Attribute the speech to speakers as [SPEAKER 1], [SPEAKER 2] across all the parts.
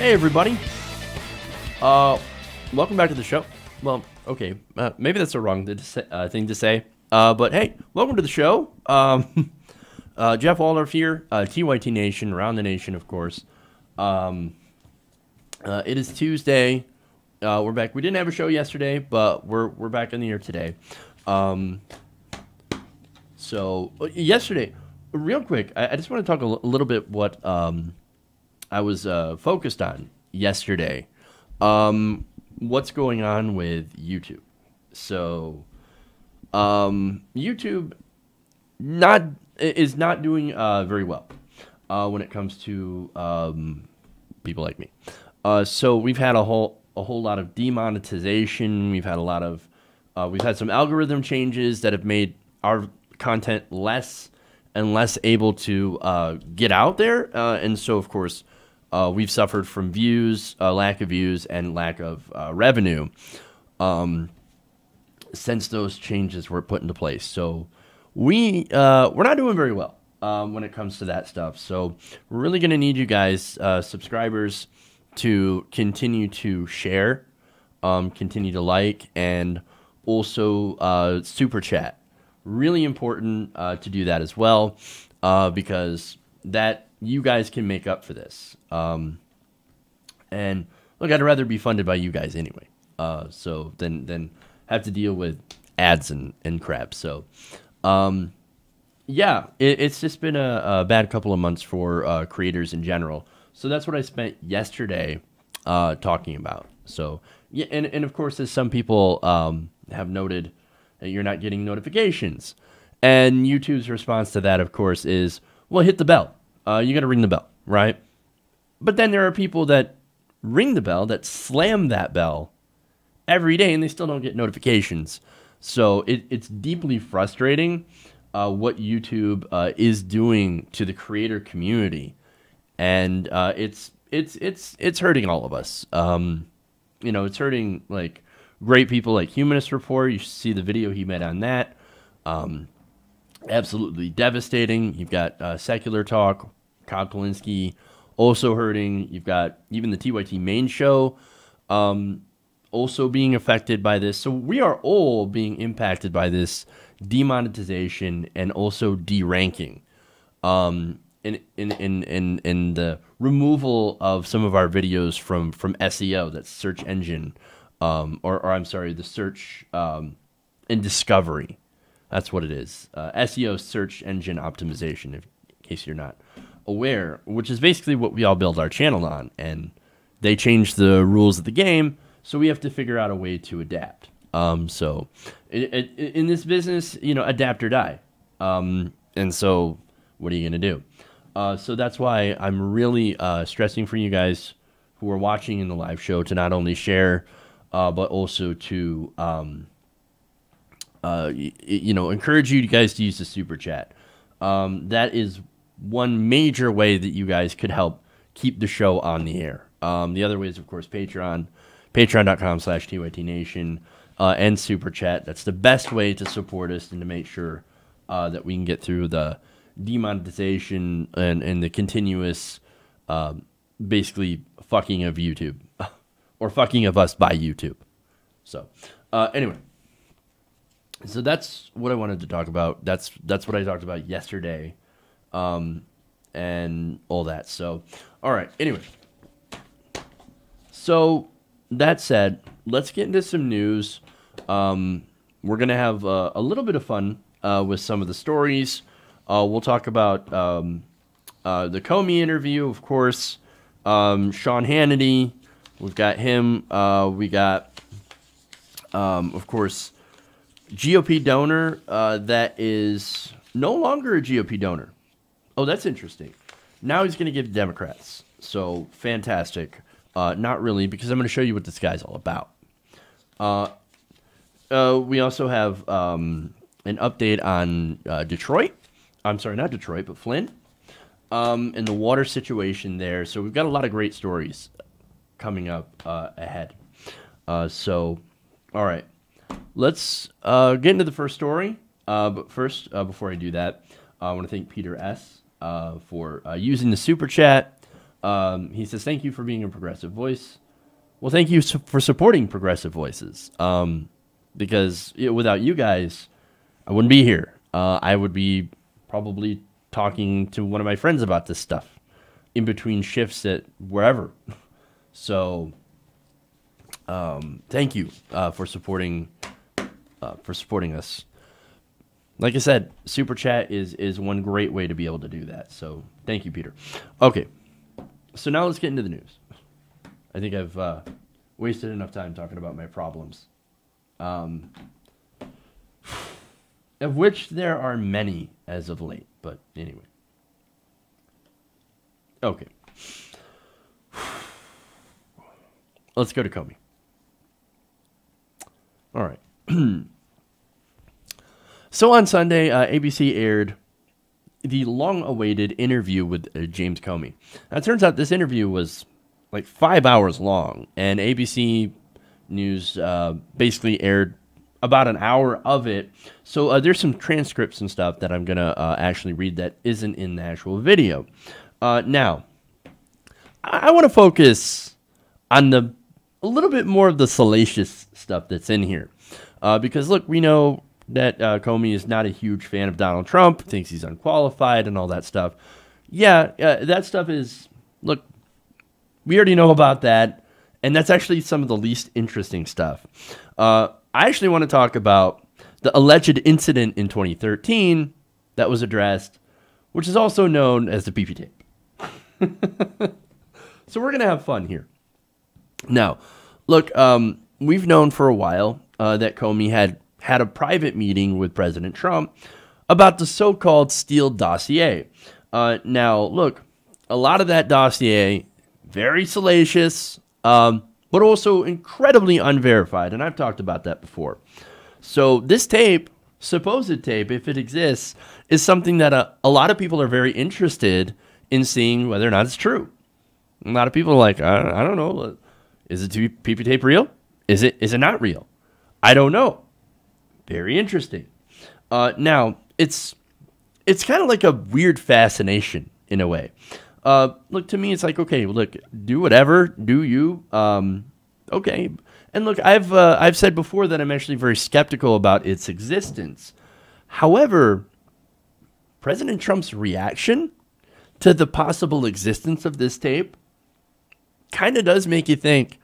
[SPEAKER 1] Hey everybody, welcome back to the show. Well, okay, maybe that's the wrong thing to say, but hey, welcome to the show. Jeff Waldorf here, TYT Nation, around the nation, of course. It is Tuesday. We're back. We didn't have a show yesterday, but we're back in the air today. So yesterday, real quick, I just want to talk a little bit what I was focused on yesterday. What's going on with YouTube? So YouTube is not doing very well when it comes to people like me. So we've had a whole lot of demonetization. We've had some algorithm changes that have made our content less and less able to get out there, and so of course we've suffered from views, lack of views, and lack of revenue since those changes were put into place. So we're not doing very well when it comes to that stuff. So we're really going to need you guys, subscribers, to continue to share, continue to like, and also super chat. Really important to do that as well, because that you guys can make up for this. And look, I'd rather be funded by you guys anyway, so than have to deal with ads and crap. So yeah, it's just been a bad couple of months for creators in general. So that's what I spent yesterday talking about. So yeah, and of course, as some people have noted, that you're not getting notifications. And YouTube's response to that, of course, is, well, hit the bell. You got to ring the bell, right? But then there are people that ring the bell, that slam that bell every day, and they still don't get notifications. So it's deeply frustrating what YouTube is doing to the creator community. And it's hurting all of us. It's hurting like great people like Humanist Report. You should see the video he made on that. Absolutely devastating. You've got Secular Talk, Kyle Kalinske, also hurting. You've got even the TYT main show also being affected by this. So we are all being impacted by this demonetization and also deranking. In the removal of some of our videos from SEO, that's search engine, or I'm sorry, the search and discovery. That's what it is. SEO, search engine optimization, in case you're not aware, which is basically what we all build our channel on. And they changed the rules of the game, so we have to figure out a way to adapt. So in this business, adapt or die. And so what are you going to do? So that's why I'm really stressing for you guys who are watching in the live show to not only share, but also to encourage you guys to use the super chat. That is one major way that you guys could help keep the show on the air. The other way is, of course, Patreon, patreon.com/TYTNation, and super chat. That's the best way to support us and to make sure that we can get through the demonetization and the continuous basically fucking of YouTube or fucking of us by YouTube. So anyway, so that's what I wanted to talk about. That's what I talked about yesterday, and all that. So all right, anyway, so that said, let's get into some news. We're gonna have a little bit of fun with some of the stories. We'll talk about the Comey interview, of course. Sean Hannity, we've got him. We got, of course, GOP donor that is no longer a GOP donor. Oh, that's interesting. Now he's going to give Democrats. So fantastic. Not really, because I'm going to show you what this guy's all about. We also have an update on Detroit. I'm sorry, not Detroit, but Flint, and the water situation there. So we've got a lot of great stories coming up ahead. So, all right, let's get into the first story. But first, before I do that, I want to thank Peter S. For using the super chat. He says, thank you for being a progressive voice. Well, thank you for supporting progressive voices. Because without you guys, I wouldn't be here. I would be probably talking to one of my friends about this stuff in between shifts at wherever. So, thank you for supporting us. Like I said, Super Chat is one great way to be able to do that. So, thank you, Peter. Okay, so now let's get into the news. I think I've wasted enough time talking about my problems. Of which there are many as of late, but anyway. Okay. Let's go to Comey. All right. So on Sunday, ABC aired the long-awaited interview with James Comey. Now, it turns out this interview was like 5 hours long, and ABC News basically aired about an hour of it. So there's some transcripts and stuff that I'm going to actually read that isn't in the actual video. Now, I want to focus on a little bit more of the salacious stuff that's in here. Because, look, we know that Comey is not a huge fan of Donald Trump, thinks he's unqualified and all that stuff. Yeah, that stuff is, look, we already know about that. And that's actually some of the least interesting stuff. I actually want to talk about the alleged incident in 2013 that was addressed, which is also known as the PP tape. So we're going to have fun here. Now, look, we've known for a while that Comey had a private meeting with President Trump about the so-called Steele dossier. Now, look, a lot of that dossier, very salacious, but also incredibly unverified, and I've talked about that before. So this tape, supposed tape, if it exists, is something that a lot of people are very interested in seeing whether or not it's true. A lot of people are like, I don't know, is the PP tape real? Is it not real? I don't know. Very interesting. Now, it's kind of like a weird fascination in a way. Look, to me, it's like, okay, look, do whatever, do you, okay. And look, I've said before that I'm actually very skeptical about its existence. However, President Trump's reaction to the possible existence of this tape kind of does make you think,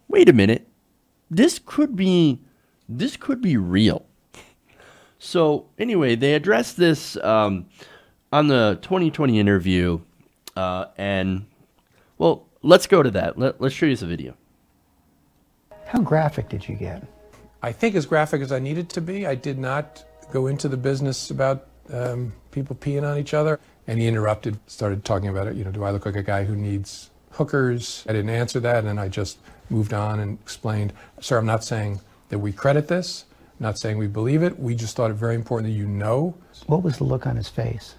[SPEAKER 1] wait a minute, this could be real. So anyway, they addressed this on the 2020 interview, and well, let's go to that. Let's show you some video.
[SPEAKER 2] How graphic did you get?
[SPEAKER 3] I think as graphic as I needed to be. I did not go into the business about people peeing on each other. And he interrupted, started talking about it. You know, do I look like a guy who needs hookers? I didn't answer that, and I just moved on and explained, sir, I'm not saying that we credit this, I'm not saying we believe it. We just thought it very important that you know.
[SPEAKER 2] What was the look on his face?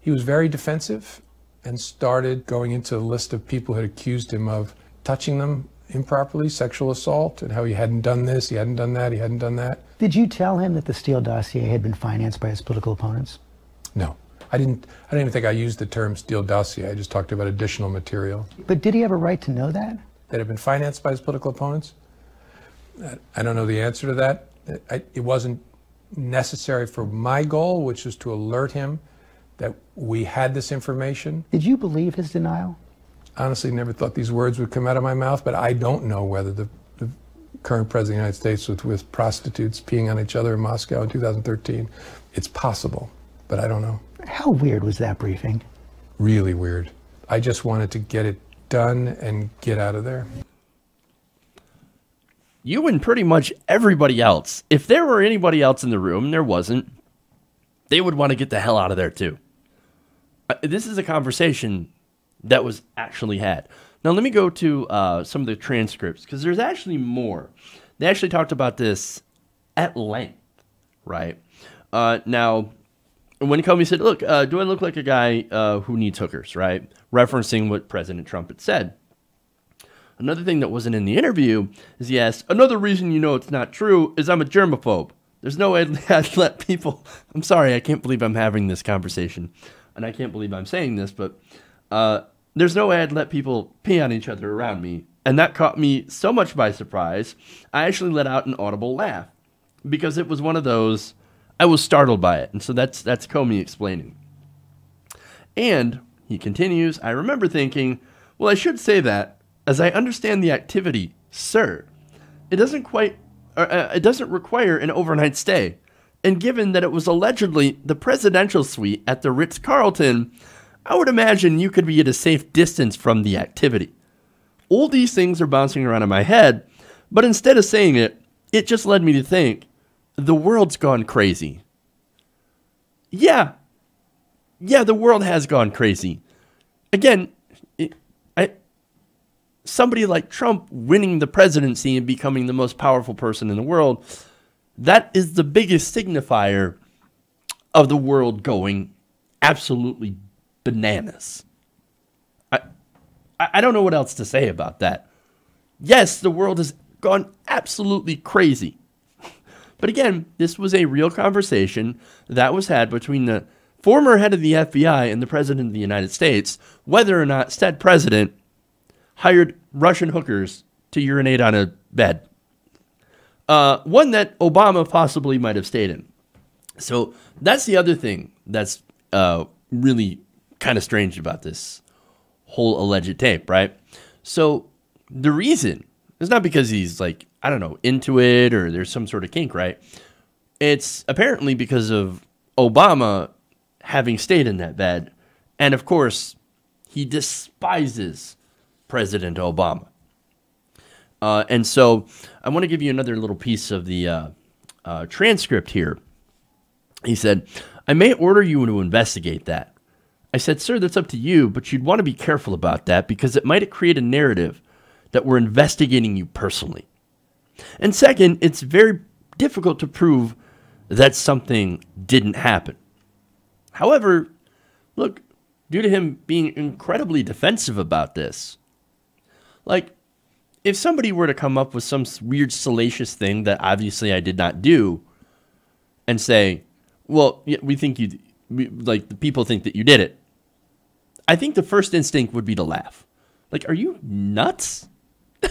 [SPEAKER 3] He was very defensive and started going into a list of people who had accused him of touching them improperly, sexual assault, and how he hadn't done this, he hadn't done that, he hadn't done that.
[SPEAKER 2] Did you tell him that the Steele dossier had been financed by his political opponents?
[SPEAKER 3] No. I didn't even think I used the term Steele dossier. I just talked about additional material.
[SPEAKER 2] But did he have a right to know that?
[SPEAKER 3] That had been financed by his political opponents? I don't know the answer to that. It wasn't necessary for my goal, which was to alert him that we had this information.
[SPEAKER 2] Did you believe his denial?
[SPEAKER 3] Honestly, never thought these words would come out of my mouth, but I don't know whether the current president of the United States was with prostitutes peeing on each other in Moscow in 2013. It's possible, but I don't know.
[SPEAKER 2] How weird was that briefing?
[SPEAKER 3] Really weird. I just wanted to get it done and get out of there.
[SPEAKER 1] You and pretty much everybody else, if there were anybody else in the room, and there wasn't, they would want to get the hell out of there too. This is a conversation that was actually had. Now let me go to some of the transcripts, because there's actually more. They actually talked about this at length, right? Now, when Comey said, look, do I look like a guy who needs hookers, right? Referencing what President Trump had said. Another thing that wasn't in the interview is he asked, another reason you know it's not true is I'm a germaphobe. There's no way I'd let people... I'm sorry, I can't believe I'm having this conversation. And I can't believe I'm saying this, but There's no way I'd let people pee on each other around me. And that caught me so much by surprise, I actually let out an audible laugh. Because it was one of those, I was startled by it. And so that's Comey explaining. And, he continues, I remember thinking, well, I should say that, as I understand the activity, sir, it doesn't require an overnight stay. And given that it was allegedly the presidential suite at the Ritz-Carlton, I would imagine you could be at a safe distance from the activity. All these things are bouncing around in my head, but instead of saying it, it just led me to think, the world's gone crazy. Yeah, the world has gone crazy. Again, somebody like Trump winning the presidency and becoming the most powerful person in the world, that is the biggest signifier of the world going absolutely bananas. I don't know what else to say about that. Yes, the world has gone absolutely crazy. But again, this was a real conversation that was had between the former head of the FBI and the president of the United States, whether or not said president hired Russian hookers to urinate on a bed. One that Obama possibly might have stayed in. So that's the other thing that's really kind of strange about this whole alleged tape, right? So the reason is not because he's like, I don't know, into it or there's some sort of kink, right? It's apparently because of Obama having stayed in that bed. And of course, he despises President Obama. And so I want to give you another little piece of the transcript here. He said, I may order you to investigate that. I said, sir, that's up to you, but you'd want to be careful about that because it might create a narrative that we're investigating you personally. And second, it's very difficult to prove that something didn't happen. However, look, due to him being incredibly defensive about this, like, if somebody were to come up with some weird salacious thing that obviously I did not do and say, well, we think like the people think that you did it, I think the first instinct would be to laugh. Like, are you nuts?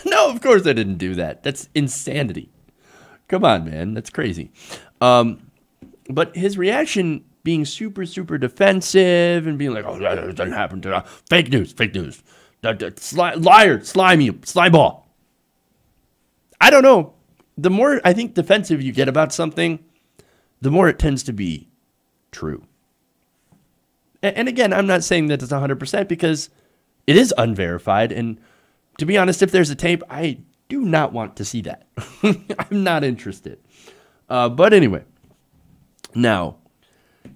[SPEAKER 1] No, of course I didn't do that. That's insanity. Come on, man. That's crazy. But his reaction being super, super defensive and being like, oh, that doesn't happen to us. Fake news. Liar, slime ball. I don't know. The more I think defensive you get about something, the more it tends to be true. And again, I'm not saying that it's 100% because it is unverified. And to be honest, if there's a tape, I do not want to see that. I'm not interested. But anyway, now,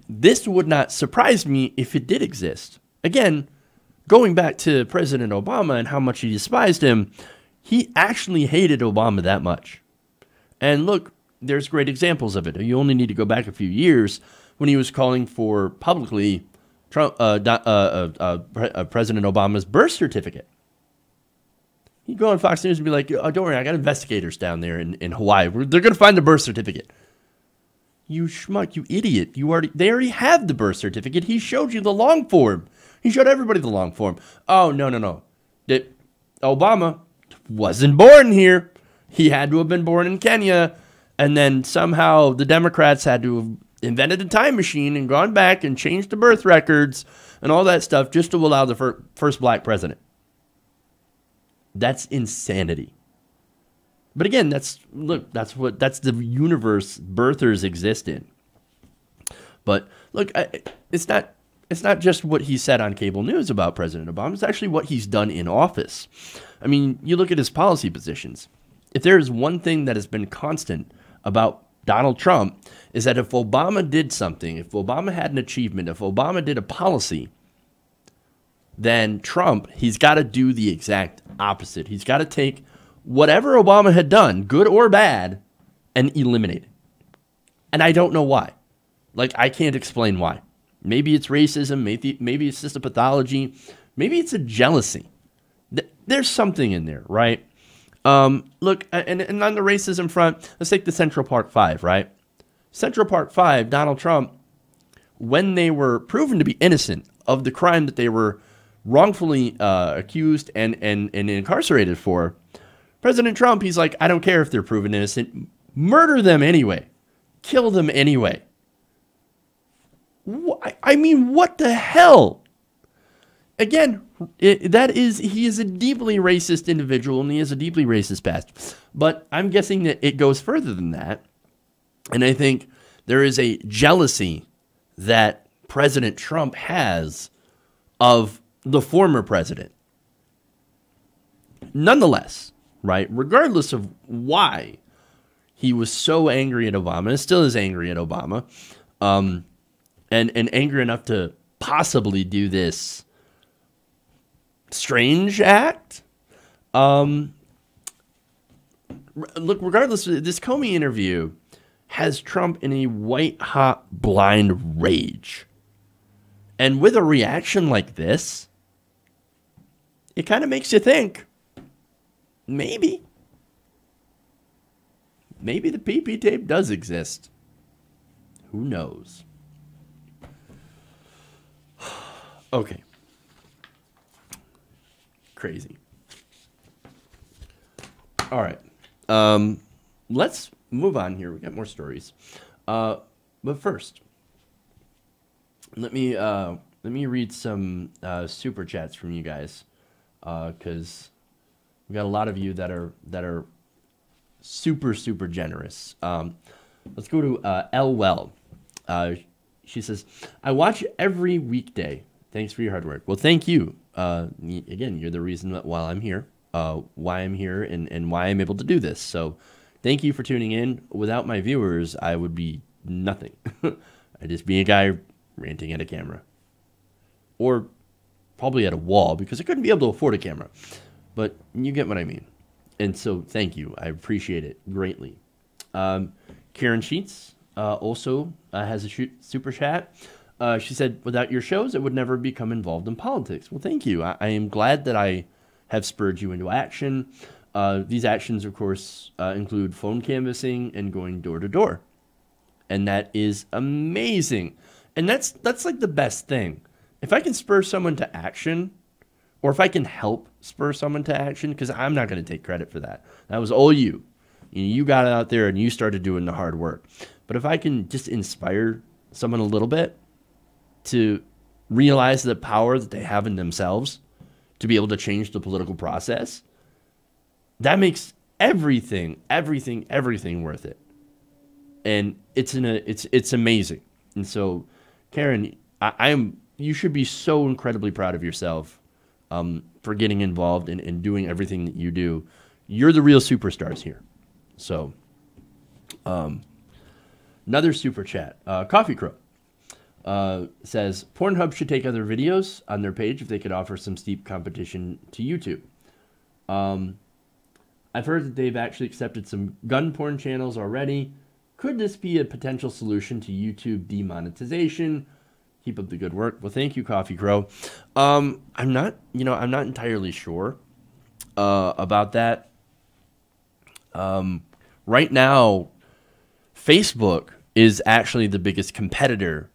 [SPEAKER 1] this would not surprise me if it did exist. Again, going back to President Obama and how much he despised him, he actually hated Obama that much. And look, there's great examples of it. You only need to go back a few years when he was calling for publicly President Obama's birth certificate. He'd go on Fox News and be like, oh, don't worry, I got investigators down there in Hawaii. They're going to find the birth certificate. You schmuck, you idiot. They already have the birth certificate. He showed you the long form. He showed everybody the long form. Oh, no. Obama wasn't born here. He had to have been born in Kenya. And then somehow the Democrats had to have invented a time machine and gone back and changed the birth records and all that stuff just to allow the first black president. That's insanity. But again, that's the universe birthers exist in. But look, it's not just what he said on cable news about President Obama. It's actually what he's done in office. I mean, you look at his policy positions. If there is one thing that has been constant about Donald Trump is that if Obama did something, if Obama had an achievement, if Obama did a policy, then Trump, he's got to do the exact opposite. He's got to take whatever Obama had done, good or bad, and eliminate it. And I don't know why. Like, I can't explain why. Maybe it's racism. Maybe it's just a pathology. Maybe it's a jealousy. There's something in there, right? Look, and on the racism front, let's take the Central Park Five, right? Central Park Five, Donald Trump, when they were proven to be innocent of the crime that they were wrongfully accused and incarcerated for, President Trump, he's like, I don't care if they're proven innocent. Murder them anyway. Kill them anyway. I mean, what the hell? Again, he is a deeply racist individual, and he has a deeply racist past. But I'm guessing that it goes further than that. And I think there is a jealousy that President Trump has of the former president. Nonetheless, right, regardless of why he was so angry at Obama, and still is angry at Obama, and angry enough to possibly do this strange act. Look, regardless, this Comey interview has Trump in a white-hot, blind rage. And with a reaction like this, it kind of makes you think, maybe the PP tape does exist. Who knows? Okay. Crazy. All right. Let's move on here. We got more stories. But first, let me read some super chats from you guys, because we got a lot of you that are super generous. Let's go to L Well. She says, I watch every weekday. Thanks for your hard work. Well, thank you. Again, you're the reason that why I'm here, and why I'm able to do this. So thank you for tuning in. Without my viewers, I would be nothing. I'd just be a guy ranting at a camera. Or probably at a wall, because I couldn't be able to afford a camera. But you get what I mean. And so thank you. I appreciate it greatly. Karen Sheets also has a super chat. She said, without your shows, I would never become involved in politics. Well, thank you. I am glad that I have spurred you into action. These actions, of course, include phone canvassing and going door to door. And that is amazing. And that's like the best thing. If I can spur someone to action, or if I can help spur someone to action, because I'm not going to take credit for that. That was all you. You got out there and you started doing the hard work. But if I can just inspire someone a little bit to realize the power that they have in themselves to be able to change the political process, that makes everything worth it. And it's amazing. And so, Karen, you should be so incredibly proud of yourself for getting involved and doing everything that you do. You're the real superstars here. So, another super chat. Coffee Crow says, Pornhub should take other videos on their page if they could offer some steep competition to YouTube. I've heard that they've actually accepted some gun porn channels already. Could this be a potential solution to YouTube demonetization? Keep up the good work. Well, thank you, Coffee Crow. I'm not entirely sure about that. Right now, Facebook is actually the biggest competitor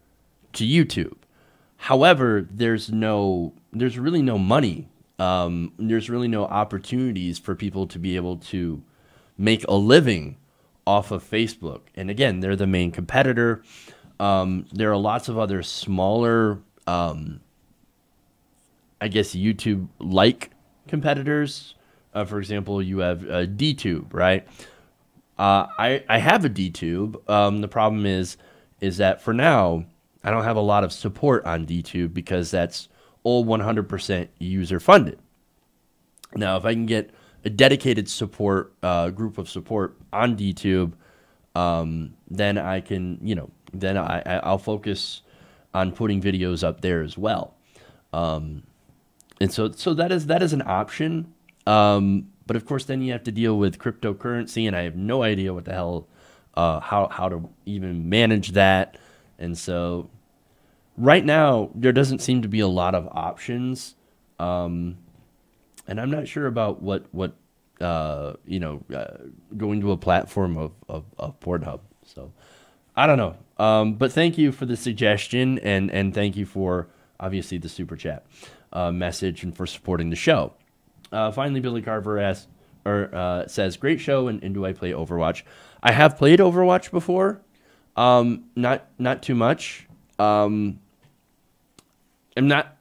[SPEAKER 1] to YouTube. However, there's really no money. There's really no opportunities for people to be able to make a living off of Facebook. And again, they're the main competitor. There are lots of other smaller, I guess, YouTube-like competitors. For example, you have DTube, right? I have a DTube. The problem is that for now, I don't have a lot of support on DTube because that's all 100% user-funded. Now, if I can get a dedicated support group of support on DTube, then I can, then I'll focus on putting videos up there as well. And so that is an option. But of course, then you have to deal with cryptocurrency, and I have no idea what the hell, how to even manage that. And so right now, there doesn't seem to be a lot of options. And I'm not sure about what going to a platform of Pornhub. So I don't know. But thank you for the suggestion, and thank you for obviously the super chat. message and for supporting the show. Finally, Billy Carver asks, says, great show, and do I play Overwatch? I have played Overwatch before. Not too much. I'm not,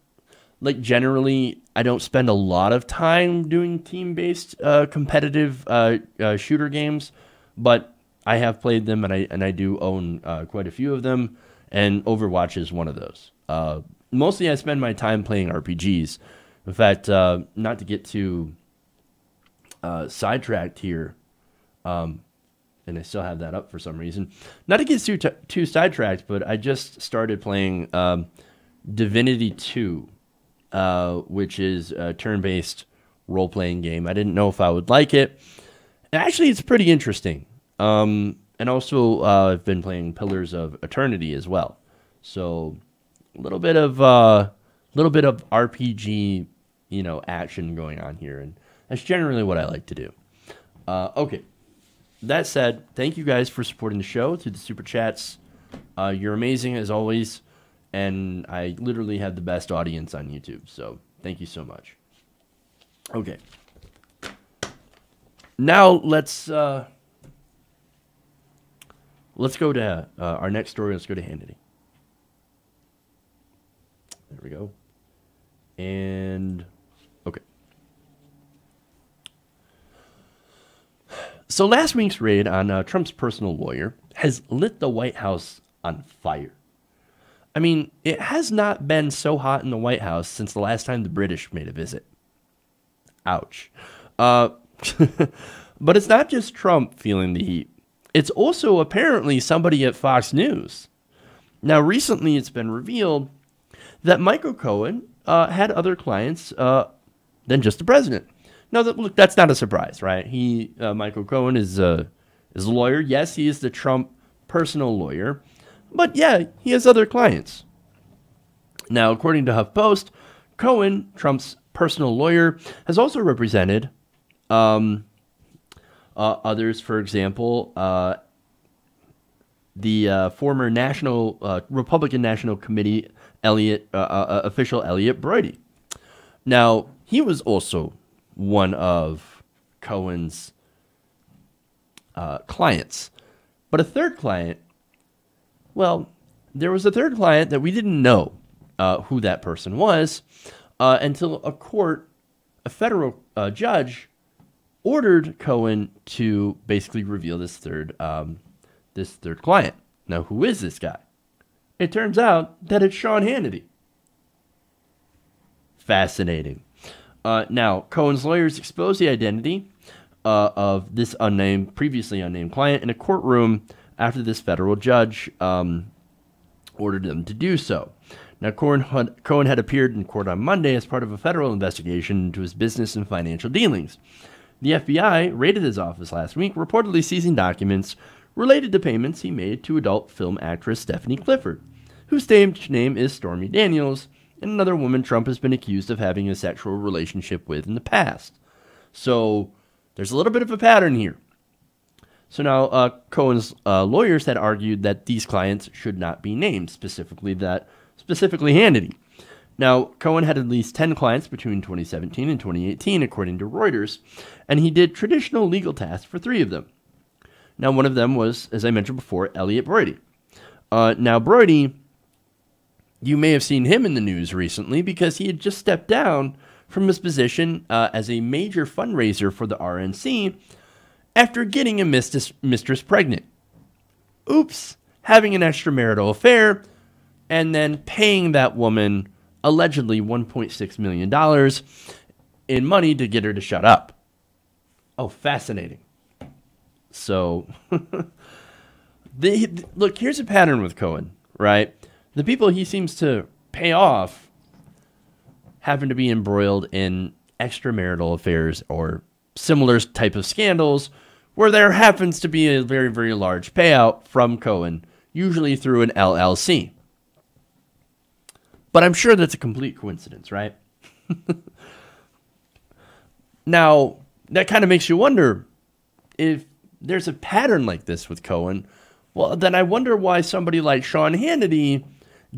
[SPEAKER 1] like, generally, I don't spend a lot of time doing team-based competitive shooter games, but I have played them, and I do own quite a few of them, and Overwatch is one of those. Mostly I spend my time playing RPGs. In fact, not to get too sidetracked here, and I still have that up for some reason. Not to get too sidetracked, but I just started playing Divinity 2, which is a turn-based role-playing game. I didn't know if I would like it. Actually, it's pretty interesting. And also, I've been playing Pillars of Eternity as well. So, a little bit of RPG, action going on here, and that's generally what I like to do. Okay. That said, thank you guys for supporting the show through the super chats. You're amazing as always, and I literally have the best audience on YouTube. So, thank you so much. Okay. Now let's go to our next story. Let's go to Hannity. There we go. And okay. So last week's raid on Trump's personal lawyer has lit the White House on fire. I mean, it has not been so hot in the White House since the last time the British made a visit. Ouch. But it's not just Trump feeling the heat. It's also apparently somebody at Fox News. Now, recently it's been revealed that Michael Cohen had other clients than just the president. Now, look, that's not a surprise, right? Michael Cohen is a lawyer. Yes, he is the Trump personal lawyer. But yeah, he has other clients. Now, according to HuffPost, Cohen, Trump's personal lawyer, has also represented others. For example, the former Republican National Committee official Elliot Brody. Now, he was also one of Cohen's clients. But a third client, well, there was a third client that we didn't know who that person was until a federal judge ordered Cohen to basically reveal this third client. Now, who is this guy? It turns out that it's Sean Hannity. Fascinating. Now, Cohen's lawyers exposed the identity of this previously unnamed client in a courtroom after this federal judge ordered them to do so. Now, Cohen had appeared in court on Monday as part of a federal investigation into his business and financial dealings. The FBI raided his office last week, reportedly seizing documents related to payments he made to adult film actress Stephanie Clifford, whose stage name is Stormy Daniels, and another woman Trump has been accused of having a sexual relationship with in the past. So there's a little bit of a pattern here. So now Cohen's lawyers had argued that these clients should not be named, specifically Hannity. Now, Cohen had at least 10 clients between 2017 and 2018, according to Reuters, and he did traditional legal tasks for 3 of them. Now, one of them was, as I mentioned before, Elliot Brody. Now, Brody, you may have seen him in the news recently because he had just stepped down from his position as a major fundraiser for the RNC after getting a mistress pregnant. Oops, having an extramarital affair and then paying that woman allegedly $1.6 million in money to get her to shut up. Oh, fascinating. So, look, here's a pattern with Cohen, right? The people he seems to pay off happen to be embroiled in extramarital affairs or similar type of scandals where there happens to be a very, very large payout from Cohen, usually through an LLC. But I'm sure that's a complete coincidence, right? Now, that kind of makes you wonder if there's a pattern like this with Cohen. Well, then I wonder why somebody like Sean Hannity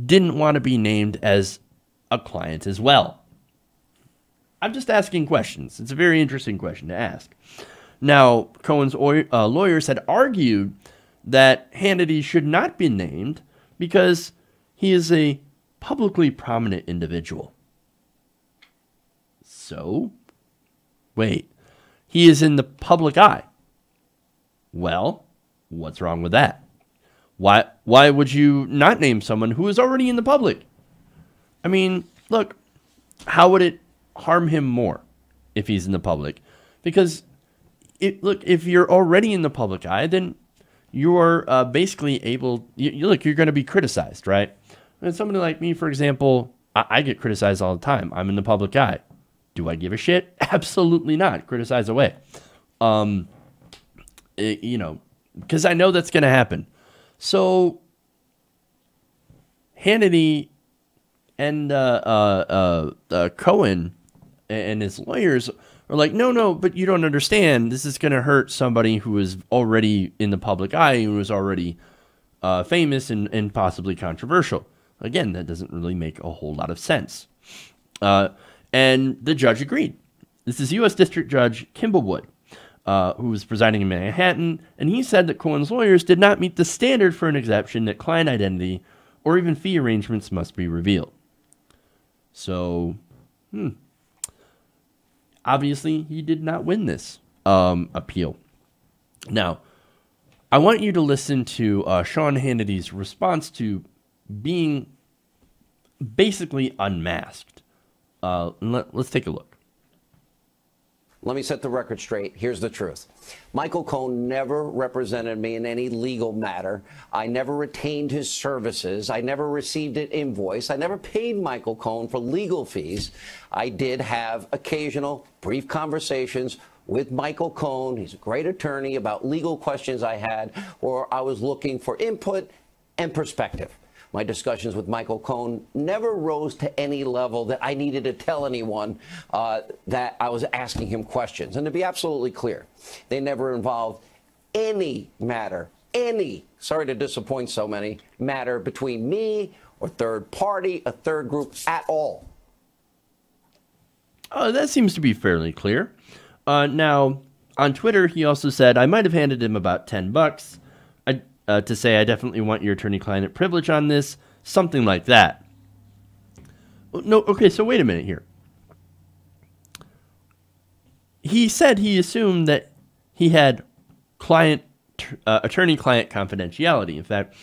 [SPEAKER 1] didn't want to be named as a client as well. I'm just asking questions. It's a very interesting question to ask. Now, Cohen's lawyers had argued that Hannity should not be named because he is a publicly prominent individual. So, wait, he is in the public eye. Well, what's wrong with that? Why would you not name someone who is already in the public? I mean, look, how would it harm him more if he's in the public? Because, if you're already in the public eye, then you're basically able, you're going to be criticized, right? And somebody like me, for example, I get criticized all the time. I'm in the public eye. Do I give a shit? Absolutely not. Criticize away. Because I know that's going to happen. So, Hannity and Cohen and his lawyers are like, no, but you don't understand. This is going to hurt somebody who is already in the public eye, who is already famous and possibly controversial. Again, that doesn't really make a whole lot of sense. And the judge agreed. This is U.S. District Judge Kimball Wood, who was presiding in Manhattan, and he said that Cohen's lawyers did not meet the standard for an exception that client identity or even fee arrangements must be revealed. So, obviously, he did not win this appeal. Now, I want you to listen to Sean Hannity's response to being basically unmasked. Let's take a look.
[SPEAKER 4] Let me set the record straight. Here's the truth. Michael Cohen never represented me in any legal matter. I never retained his services. I never received an invoice. I never paid Michael Cohen for legal fees. I did have occasional brief conversations with Michael Cohen. He's a great attorney, about legal questions I had, or I was looking for input and perspective. My discussions with Michael Cohen never rose to any level that I needed to tell anyone that I was asking him questions. And to be absolutely clear, they never involved any matter, sorry to disappoint so many, matter between me or third party, a third group at all.
[SPEAKER 1] That seems to be fairly clear. Now, on Twitter, he also said, I might have handed him about $10 to say, I definitely want your attorney-client privilege on this, something like that. No, okay, so wait a minute here. He said he assumed that he had attorney-client confidentiality. In fact,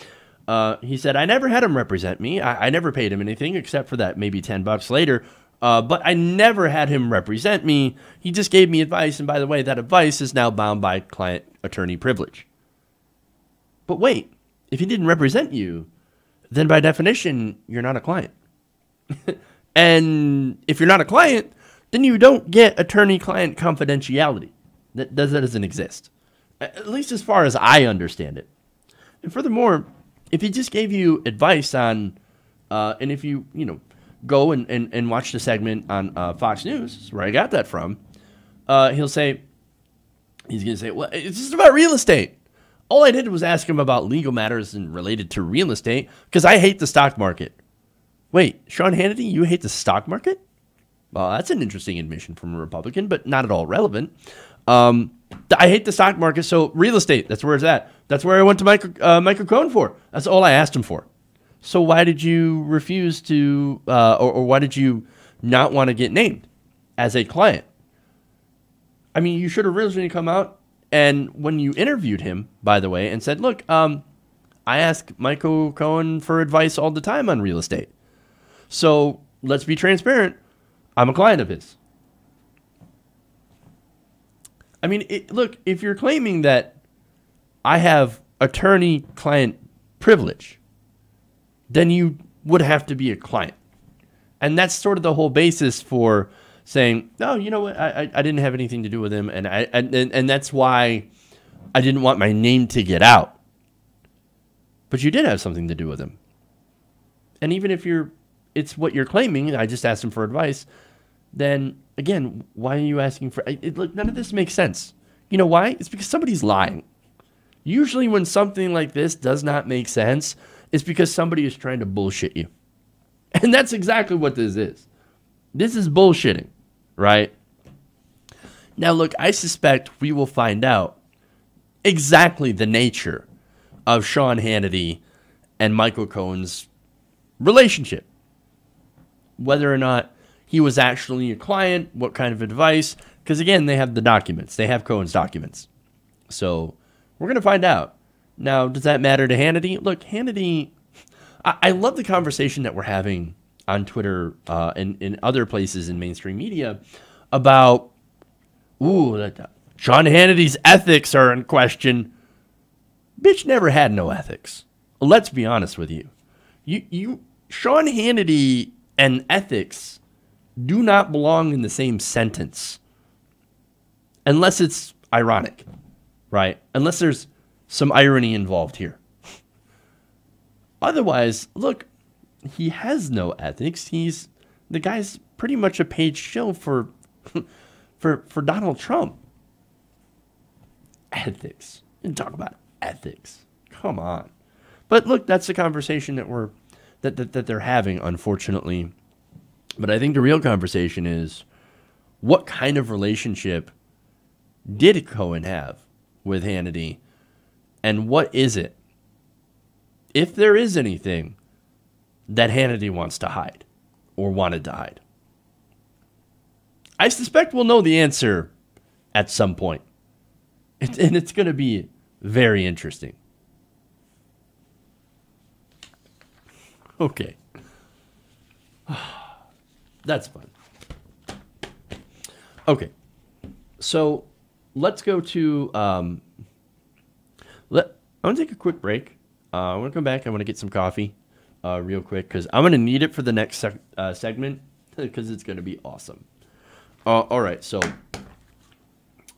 [SPEAKER 1] he said, I never had him represent me. I never paid him anything except for that maybe $10 later. But I never had him represent me. He just gave me advice. And by the way, that advice is now bound by client-attorney privilege. But wait, if he didn't represent you, then by definition, you're not a client. And if you're not a client, then you don't get attorney-client confidentiality. That doesn't exist, at least as far as I understand it. And furthermore, if he just gave you advice on, and if you go and watch the segment on Fox News, where I got that from, he's going to say, well, it's just about real estate. All I did was ask him about legal matters and related to real estate because I hate the stock market. Wait, Sean Hannity, you hate the stock market? Well, that's an interesting admission from a Republican, but not at all relevant. I hate the stock market, so real estate, that's where it's at. That's where I went to Michael Cohen for. That's all I asked him for. So why did you refuse to, or why did you not want to get named as a client? I mean, you should have originally come out and when you interviewed him, by the way, and said, look, I ask Michael Cohen for advice all the time on real estate. So let's be transparent. I'm a client of his. I mean, look, if you're claiming that I have attorney-client privilege, then you would have to be a client. And that's sort of the whole basis for saying, no, you know what, I didn't have anything to do with him, and that's why I didn't want my name to get out. But you did have something to do with him. And even if it's what you're claiming, I just asked him for advice, then, again, why are you asking for... Look, none of this makes sense. You know why? It's because somebody's lying. Usually when something like this does not make sense, it's because somebody is trying to bullshit you. And that's exactly what this is. This is bullshitting, right? Now, look, I suspect we will find out exactly the nature of Sean Hannity and Michael Cohen's relationship. Whether or not he was actually a client, what kind of advice, because again, they have the documents. They have Cohen's documents. So we're going to find out. Now, does that matter to Hannity? Look, Hannity, I love the conversation that we're having on Twitter and in other places in mainstream media about, Sean Hannity's ethics are in question. Bitch never had no ethics. Let's be honest with you. Sean Hannity and ethics do not belong in the same sentence. Unless it's ironic, right? Unless there's some irony involved here. Otherwise, look, he has no ethics. The guy's pretty much a paid shill for Donald Trump. Ethics. And talk about ethics. Come on. But look, that's the conversation that they're having, unfortunately. But I think the real conversation is, what kind of relationship did Cohen have with Hannity? And what is it, if there is anything, that Hannity wants to hide or wanted to hide? I suspect we'll know the answer at some point. And it's going to be very interesting. Okay. That's fun. Okay. So let's go to... I want to take a quick break. I want to come back. I want to get some coffee real quick because I'm going to need it for the next segment because it's going to be awesome. All right. So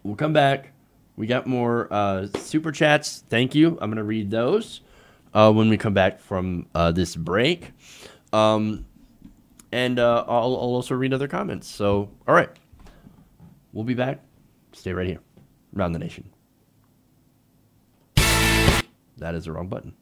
[SPEAKER 1] we'll come back. We got more super chats. Thank you. I'm going to read those when we come back from this break. And I'll also read other comments. So, all right. We'll be back. Stay right here. Round the Nation. That is the wrong button.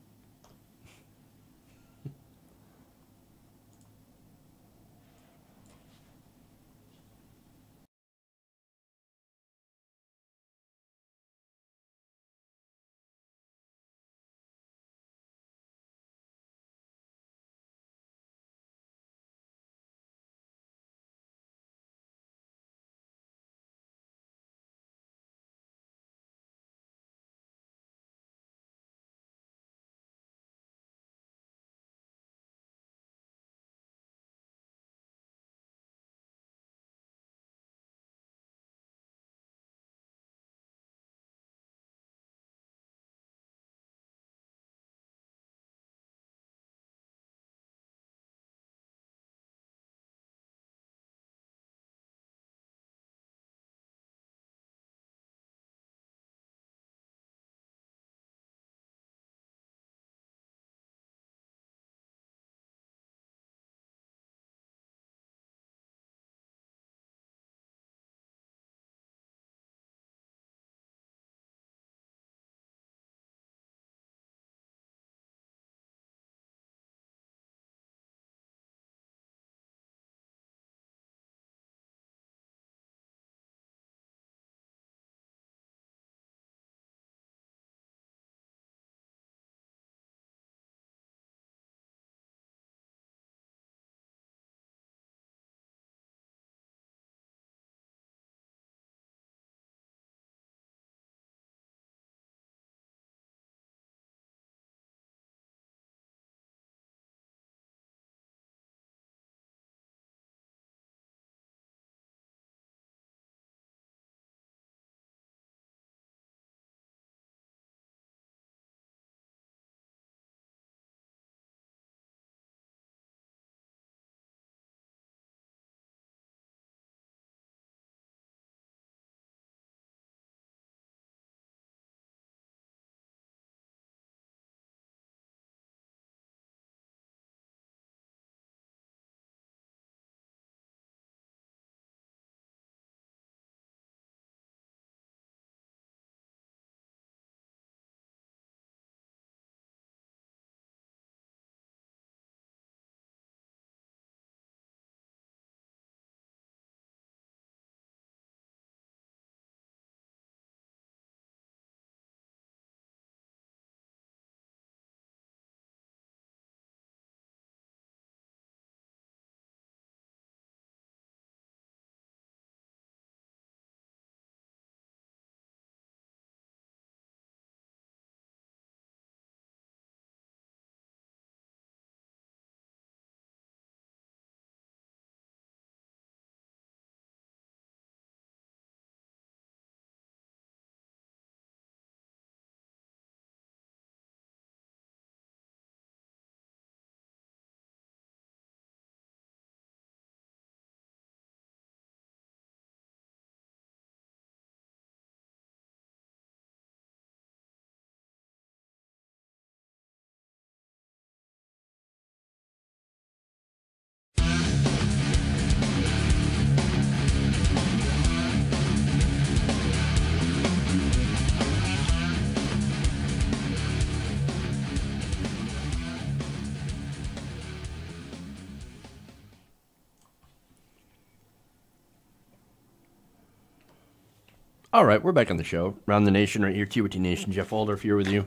[SPEAKER 1] All right, we're back on the show. Around the Nation right here, TYT Nation. Jeff Waldorf here with you.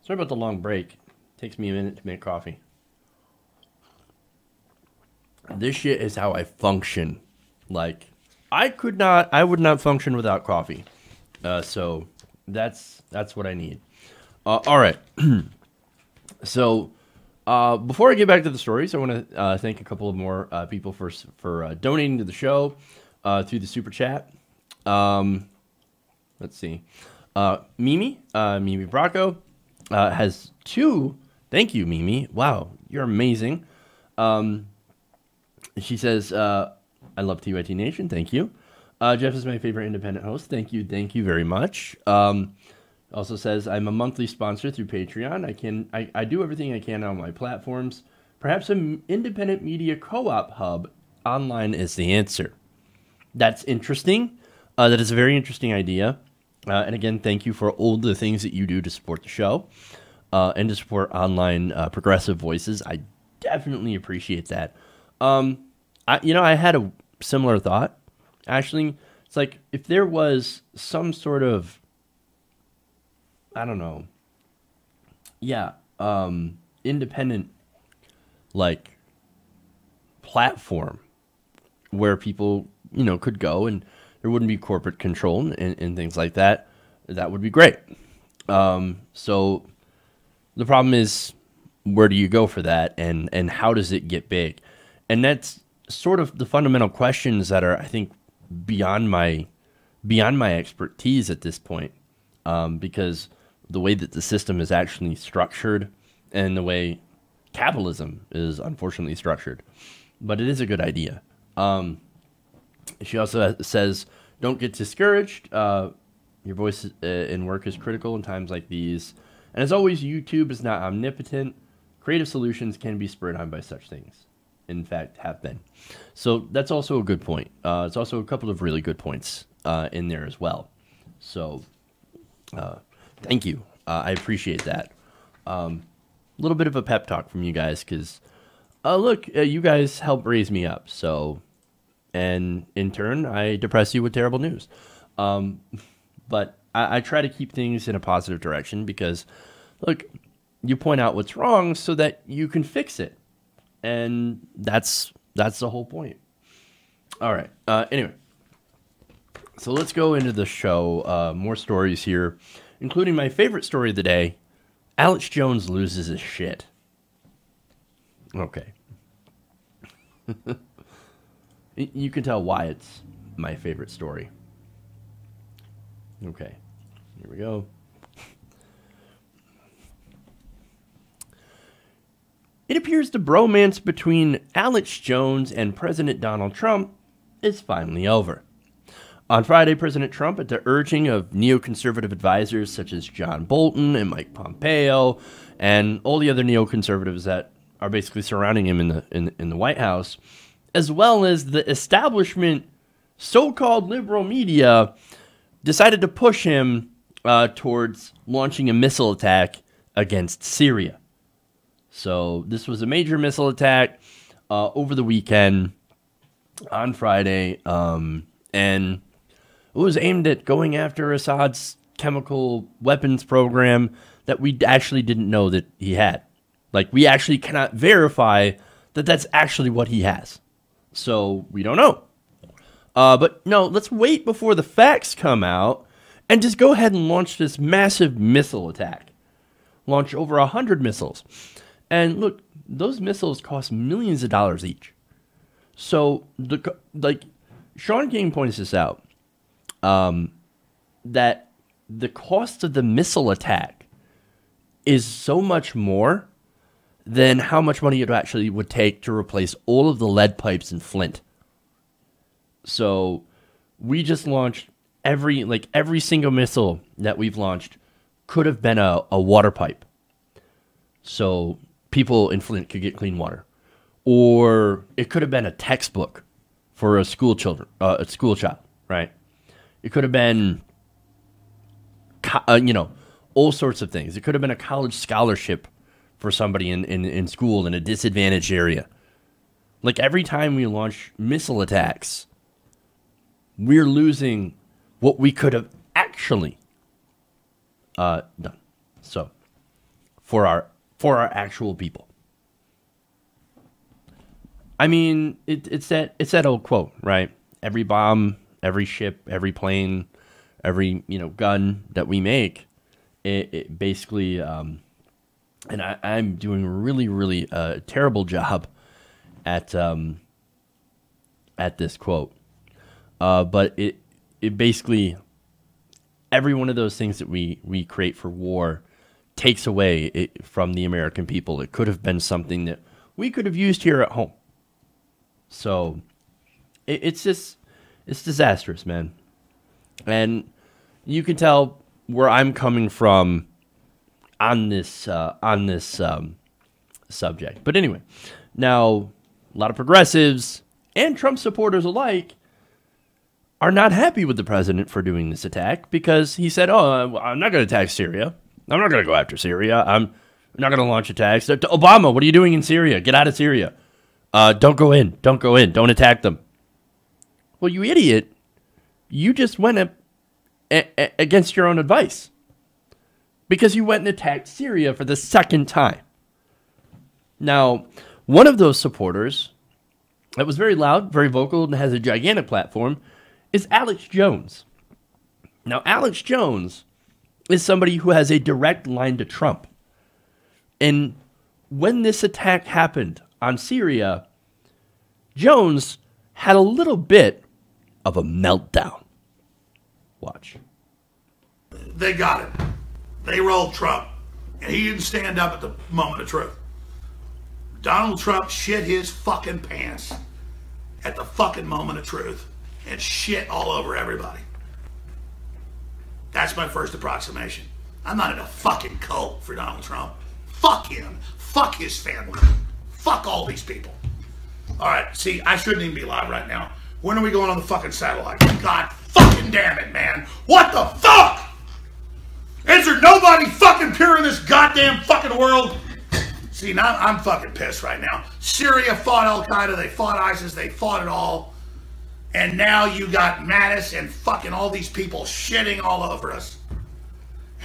[SPEAKER 1] Sorry about the long break. Takes me a minute to make coffee. This shit is how I function. Like, I would not function without coffee. So that's what I need. All right. So before I get back to the stories, I want to thank a couple of more people for donating to the show through the super chat. Let's see. Mimi Bracco has 2. Thank you, Mimi. Wow, you're amazing. She says, I love TYT Nation. Thank you. Jeff is my favorite independent host. Thank you very much. Also says, I'm a monthly sponsor through Patreon. I do everything I can on my platforms. Perhaps an independent media co-op hub online is the answer. That's interesting. That is a very interesting idea. And again, thank you for all the things that you do to support the show and to support online progressive voices. I definitely appreciate that. I had a similar thought. Actually, it's like if there was some sort of, I don't know, independent like platform where people, could go and there wouldn't be corporate control and things like that. That would be great. So the problem is, where do you go for that, and how does it get big? And that's sort of the fundamental questions that are, I think, beyond my expertise at this point, because the way that the system is actually structured and the way capitalism is unfortunately structured. But it is a good idea. She also says, don't get discouraged. Your voice in work is critical in times like these. And as always, YouTube is not omnipotent. Creative solutions can be spurred on by such things. In fact, have been. So that's also a good point. It's also a couple of really good points in there as well. So thank you. I appreciate that. A little bit of a pep talk from you guys because, look, you guys help raise me up. So, and in turn, I depress you with terrible news. But I try to keep things in a positive direction because, look, you point out what's wrong so that you can fix it. And that's the whole point. All right. Anyway, so let's go into the show. More stories here, including my favorite story of the day. Alex Jones loses his shit. Okay. You can tell why it's my favorite story. Okay. Here we go. It appears the bromance between Alex Jones and President Donald Trump is finally over. On Friday, President Trump, at the urging of neoconservative advisors such as John Bolton and Mike Pompeo and all the other neoconservatives that are basically surrounding him in the White House, as well as the establishment so-called liberal media, decided to push him towards launching a missile attack against Syria. So this was a major missile attack over the weekend on Friday, and it was aimed at going after Assad's chemical weapons program that we actually didn't know that he had. Like, we actually cannot verify that that's actually what he has. So we don't know. But no, let's wait before the facts come out and just go ahead and launch this massive missile attack. Launch over 100 missiles. And look, those missiles cost millions of dollars each. So, Sean King points this out, that the cost of the missile attack is so much more than how much money it actually would take to replace all of the lead pipes in Flint. So, we just launched every single missile that we've launched could have been a water pipe. So people in Flint could get clean water. Or it could have been a textbook for a school child, right? It could have been, all sorts of things. It could have been a college scholarship for somebody in school in a disadvantaged area. Like, every time we launch missile attacks, we're losing what we could have actually done. So, for our actual people. I mean, it's that old quote, right? Every bomb, every ship, every plane, every gun that we make, it basically, and I'm doing a really terrible job at this quote, but it basically, every one of those things that we create for war takes away from the American people. It could have been something that we could have used here at home. So it's disastrous, man. And you can tell where I'm coming from on this subject. But anyway, now a lot of progressives and Trump supporters alike are not happy with the president for doing this attack, because he said, "Oh, I'm not going to attack Syria. I'm not going to go after Syria. I'm not going to launch attacks. Obama, what are you doing in Syria? Get out of Syria. Don't go in. Don't go in. Don't attack them." Well, you idiot. You just went against your own advice, because you went and attacked Syria for the second time. Now, one of those supporters that was very loud, very vocal, and has a gigantic platform is Alex Jones. Now, Alex Jones is somebody who has a direct line to Trump. And when this attack happened on Syria, Jones had a little bit of a meltdown. Watch.
[SPEAKER 5] They got it. They rolled Trump, and he didn't stand up at the moment of truth. Donald Trump shit his fucking pants at the fucking moment of truth and shit all over everybody. That's my first approximation. I'm not in a fucking cult for Donald Trump. Fuck him. Fuck his family. Fuck all these people. All right, see, I shouldn't even be live right now. When are we going on the fucking satellite? God fucking damn it, man. What the fuck? Is there nobody fucking pure in this goddamn fucking world? See, now I'm fucking pissed right now. Syria fought Al-Qaeda, they fought ISIS, they fought it all. And now you got Mattis and fucking all these people shitting all over us.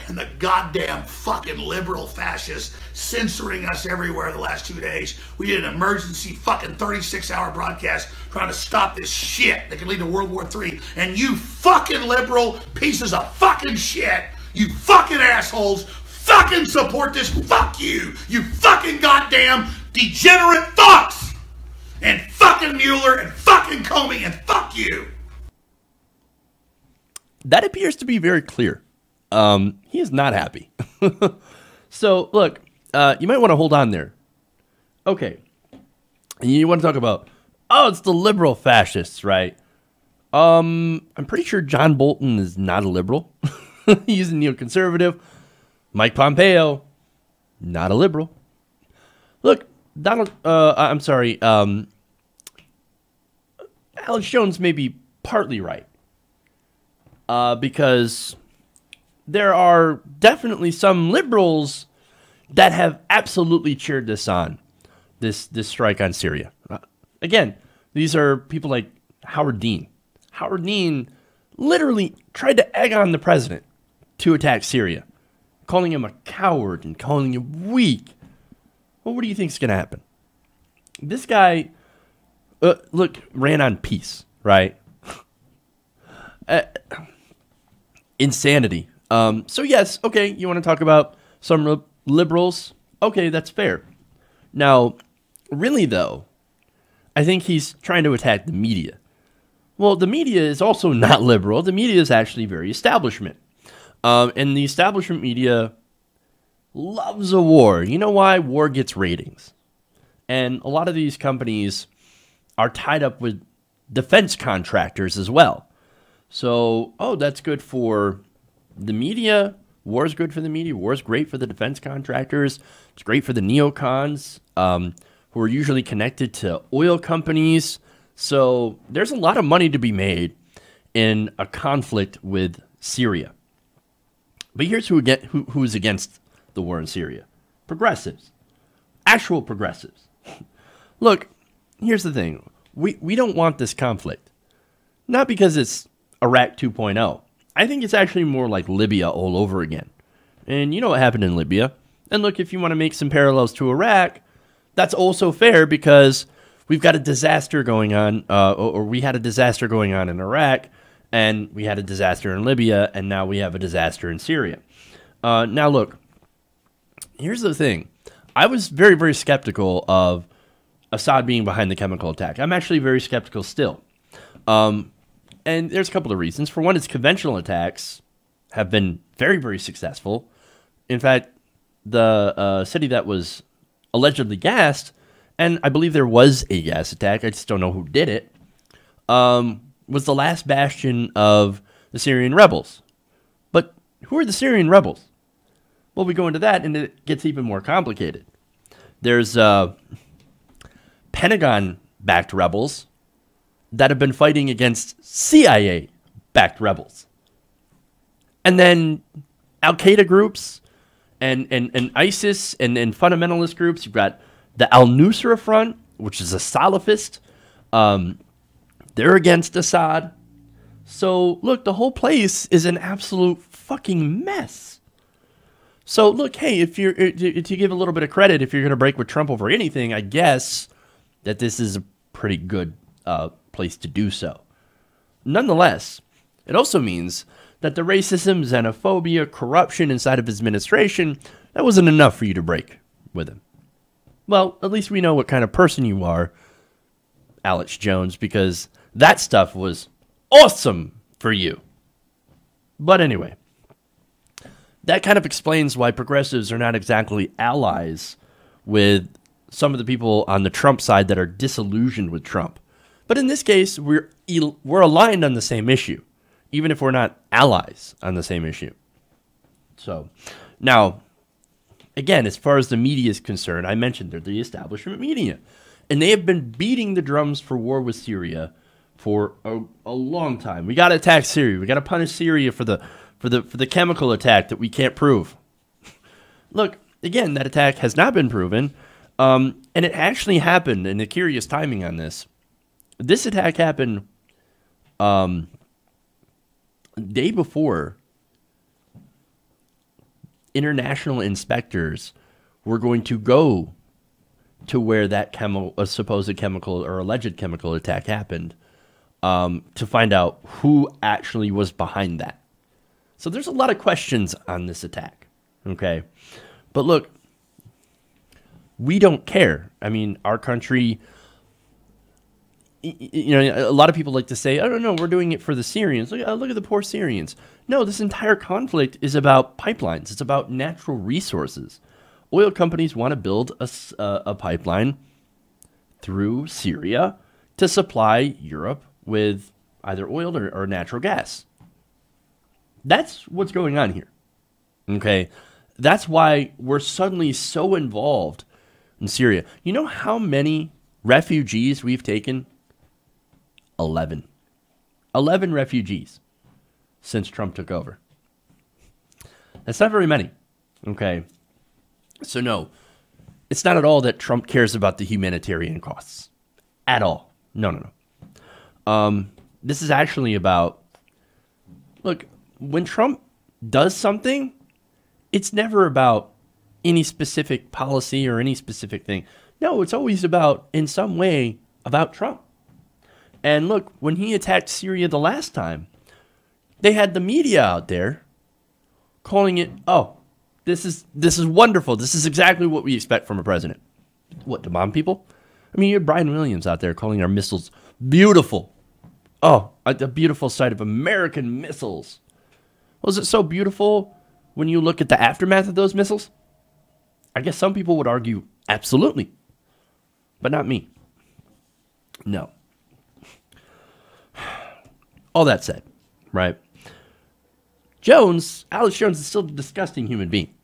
[SPEAKER 5] And the goddamn fucking liberal fascists censoring us everywhere the last 2 days. We did an emergency fucking 36-hour broadcast trying to stop this shit that could lead to World War III. And you fucking liberal pieces of fucking shit, you fucking assholes, fucking support this. Fuck you. You fucking goddamn degenerate fucks. And fucking Mueller and fucking Comey and fuck you.
[SPEAKER 1] That appears to be very clear. He is not happy. So, look, you might want to hold on there. Okay. You want to talk about, oh, it's the liberal fascists, right? I'm pretty sure John Bolton is not a liberal. He's a neoconservative. Mike Pompeo, not a liberal. Look, Alex Jones may be partly right. Because there are definitely some liberals that have absolutely cheered this on, this strike on Syria. Again, these are people like Howard Dean. Howard Dean literally tried to egg on the president to attack Syria, calling him a coward and calling him weak. Well, what do you think is going to happen? This guy, look, ran on peace, right? Insanity. So yes, okay, you want to talk about some liberals? Okay, that's fair. Now, really though, I think he's trying to attack the media. Well, the media is also not liberal. The media is actually very establishment. And the establishment media loves a war. You know why? War gets ratings. And a lot of these companies are tied up with defense contractors as well. So, oh, that's good for the media. War is good for the media. War is great for the defense contractors. It's great for the neocons, who are usually connected to oil companies. So there's a lot of money to be made in a conflict with Syria. But here's who's against the war in Syria. Progressives. Actual progressives. Look, here's the thing. We don't want this conflict. Not because it's Iraq 2.0. I think it's actually more like Libya all over again. And you know what happened in Libya. And look, if you want to make some parallels to Iraq, that's also fair because we've got a disaster going on, or we had a disaster going on in Iraq, and we had a disaster in Libya, and now we have a disaster in Syria. Now, look, here's the thing. I was very, very skeptical of Assad being behind the chemical attack. I'm actually very skeptical still. And there's a couple of reasons. For one, its conventional attacks have been very, very successful. In fact, the city that was allegedly gassed, and I believe there was a gas attack, I just don't know who did it, was the last bastion of the Syrian rebels. But who are the Syrian rebels? Well, we go into that, and it gets even more complicated. There's Pentagon-backed rebels that have been fighting against CIA-backed rebels. And then Al-Qaeda groups and ISIS and fundamentalist groups. You've got the Al-Nusra Front, which is a Salafist. They're against Assad. So, look, the whole place is an absolute fucking mess. So, look, hey, to give a little bit of credit, if you're going to break with Trump over anything, I guess that this is a pretty good place to do so. Nonetheless, it also means that the racism, xenophobia, corruption inside of his administration, that wasn't enough for you to break with him. Well, at least we know what kind of person you are, Alex Jones, because that stuff was awesome for you. But anyway, that kind of explains why progressives are not exactly allies with some of the people on the Trump side that are disillusioned with Trump. But in this case, we're aligned on the same issue, even if we're not allies on the same issue. So, now, again, as far as the media is concerned, I mentioned they're the establishment media. And they have been beating the drums for war with Syria for a long time. We got to attack Syria. We got to punish Syria for the chemical attack that we can't prove. Look, again, that attack has not been proven. And it actually happened, and the curious timing on this. This attack happened day before international inspectors were going to go to where that supposed chemical or alleged chemical attack happened to find out who actually was behind that. So there's a lot of questions on this attack, okay? But look, we don't care. I mean, our country, you know, a lot of people like to say, oh, no, we're doing it for the Syrians. Look at the poor Syrians. No, this entire conflict is about pipelines. It's about natural resources. Oil companies want to build a pipeline through Syria to supply Europe with either oil or natural gas. That's what's going on here. Okay? That's why we're suddenly so involved in Syria. You know how many refugees we've taken? 11. 11 refugees since Trump took over. That's not very many. Okay? So no, it's not at all that Trump cares about the humanitarian costs. At all. No. This is actually about, look, when Trump does something, it's never about any specific policy or any specific thing. No, it's always about, in some way, about Trump. And look, when he attacked Syria the last time, they had the media out there calling it, oh, this is wonderful. This is exactly what we expect from a president. What, to bomb people? I mean, you had Brian Williams out there calling our missiles beautiful. Oh, a beautiful sight of American missiles. Was it so beautiful when you look at the aftermath of those missiles? I guess some people would argue absolutely, but not me. No. All that said, right? Alex Jones is still a disgusting human being,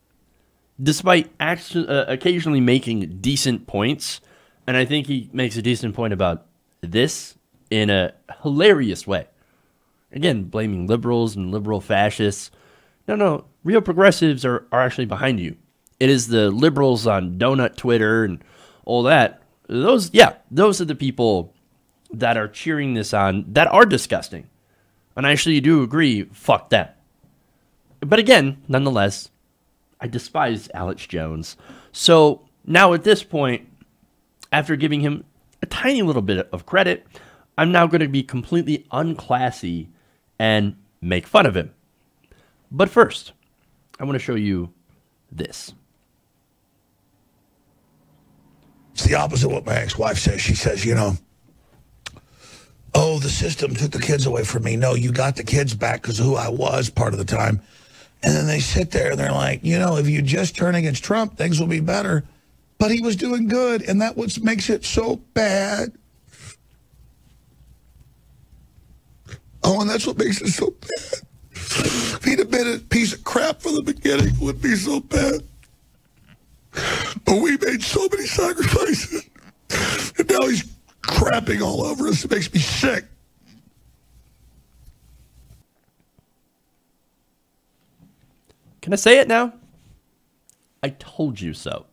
[SPEAKER 1] despite occasionally making decent points. And I think he makes a decent point about this in a hilarious way. Again, blaming liberals and liberal fascists. No, real progressives are actually behind you. It is the liberals on Donut Twitter and all that. Those are the people that are cheering this on, that are disgusting. And I actually do agree, fuck that. But again, nonetheless, I despise Alex Jones. So now at this point, after giving him a tiny little bit of credit, I'm now going to be completely unclassy and make fun of him. But first, I want to show you this.
[SPEAKER 6] It's the opposite of what my ex-wife says. She says, you know, oh, the system took the kids away from me. No, you got the kids back because of who I was part of the time. And then they sit there and they're like, you know, if you just turn against Trump, things will be better. But he was doing good, and that's what makes it so bad. Oh, and that's what makes it so bad. If he'd have been a piece of crap from the beginning, it wouldn't be so bad. But we made so many sacrifices, and now he's crapping all over us. It makes me sick.
[SPEAKER 1] Can I say it now? I told you so.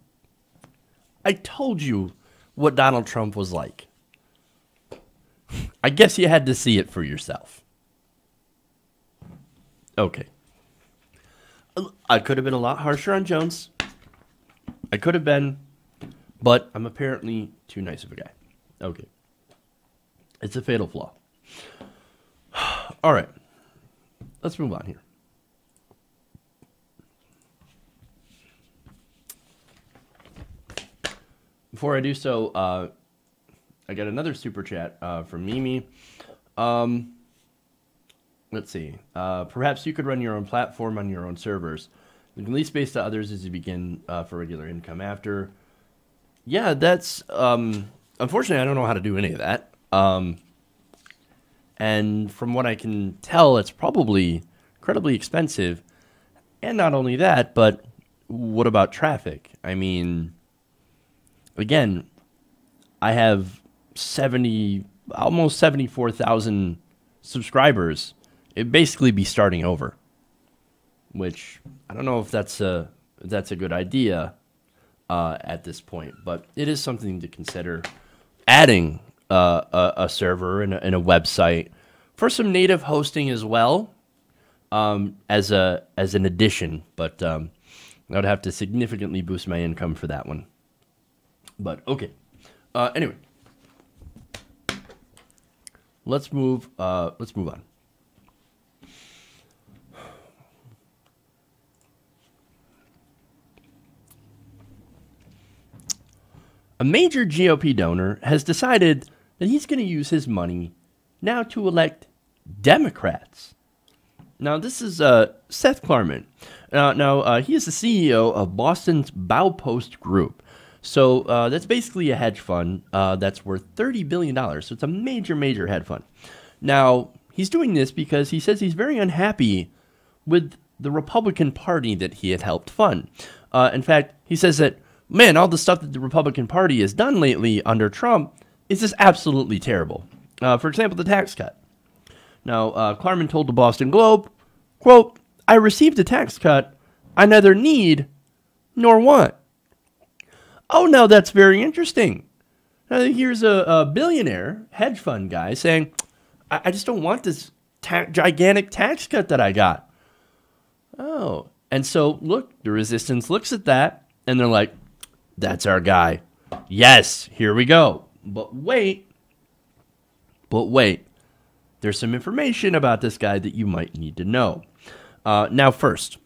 [SPEAKER 1] I told you what Donald Trump was like. I guess you had to see it for yourself. Okay. I could have been a lot harsher on Jones. I could have been, but I'm apparently too nice of a guy. Okay. It's a fatal flaw. All right. Let's move on here. Before I do so, I got another super chat from Mimi. Let's see. Perhaps you could run your own platform on your own servers. You can lease space to others as you begin for regular income after. Yeah, that's... unfortunately, I don't know how to do any of that. And from what I can tell, it's probably incredibly expensive. And not only that, but what about traffic? I mean... Again, I have almost 74,000 subscribers. It'd basically be starting over, which I don't know if that's a good idea at this point, but it is something to consider. Adding a server and a website for some native hosting as well, as an addition, but I would have to significantly boost my income for that one. But okay. Anyway, let's move on. A major GOP donor has decided that he's going to use his money now to elect Democrats. Now, this is Seth Klarman. Now, he is the CEO of Boston's Baupost Group. So that's basically a hedge fund that's worth $30 billion. So it's a major, major hedge fund. Now, he's doing this because he says he's very unhappy with the Republican Party that he had helped fund. In fact, he says that, man, all the stuff that the Republican Party has done lately under Trump is just absolutely terrible. For example, the tax cut. Now, Klarman told the Boston Globe, quote, "I received a tax cut I neither need nor want." Oh, now that's very interesting. Now, here's a billionaire hedge fund guy saying, I just don't want this gigantic tax cut that I got. Oh, and so, look, the resistance looks at that, and they're like, that's our guy. Yes, here we go. But wait. There's some information about this guy that you might need to know. Now, first,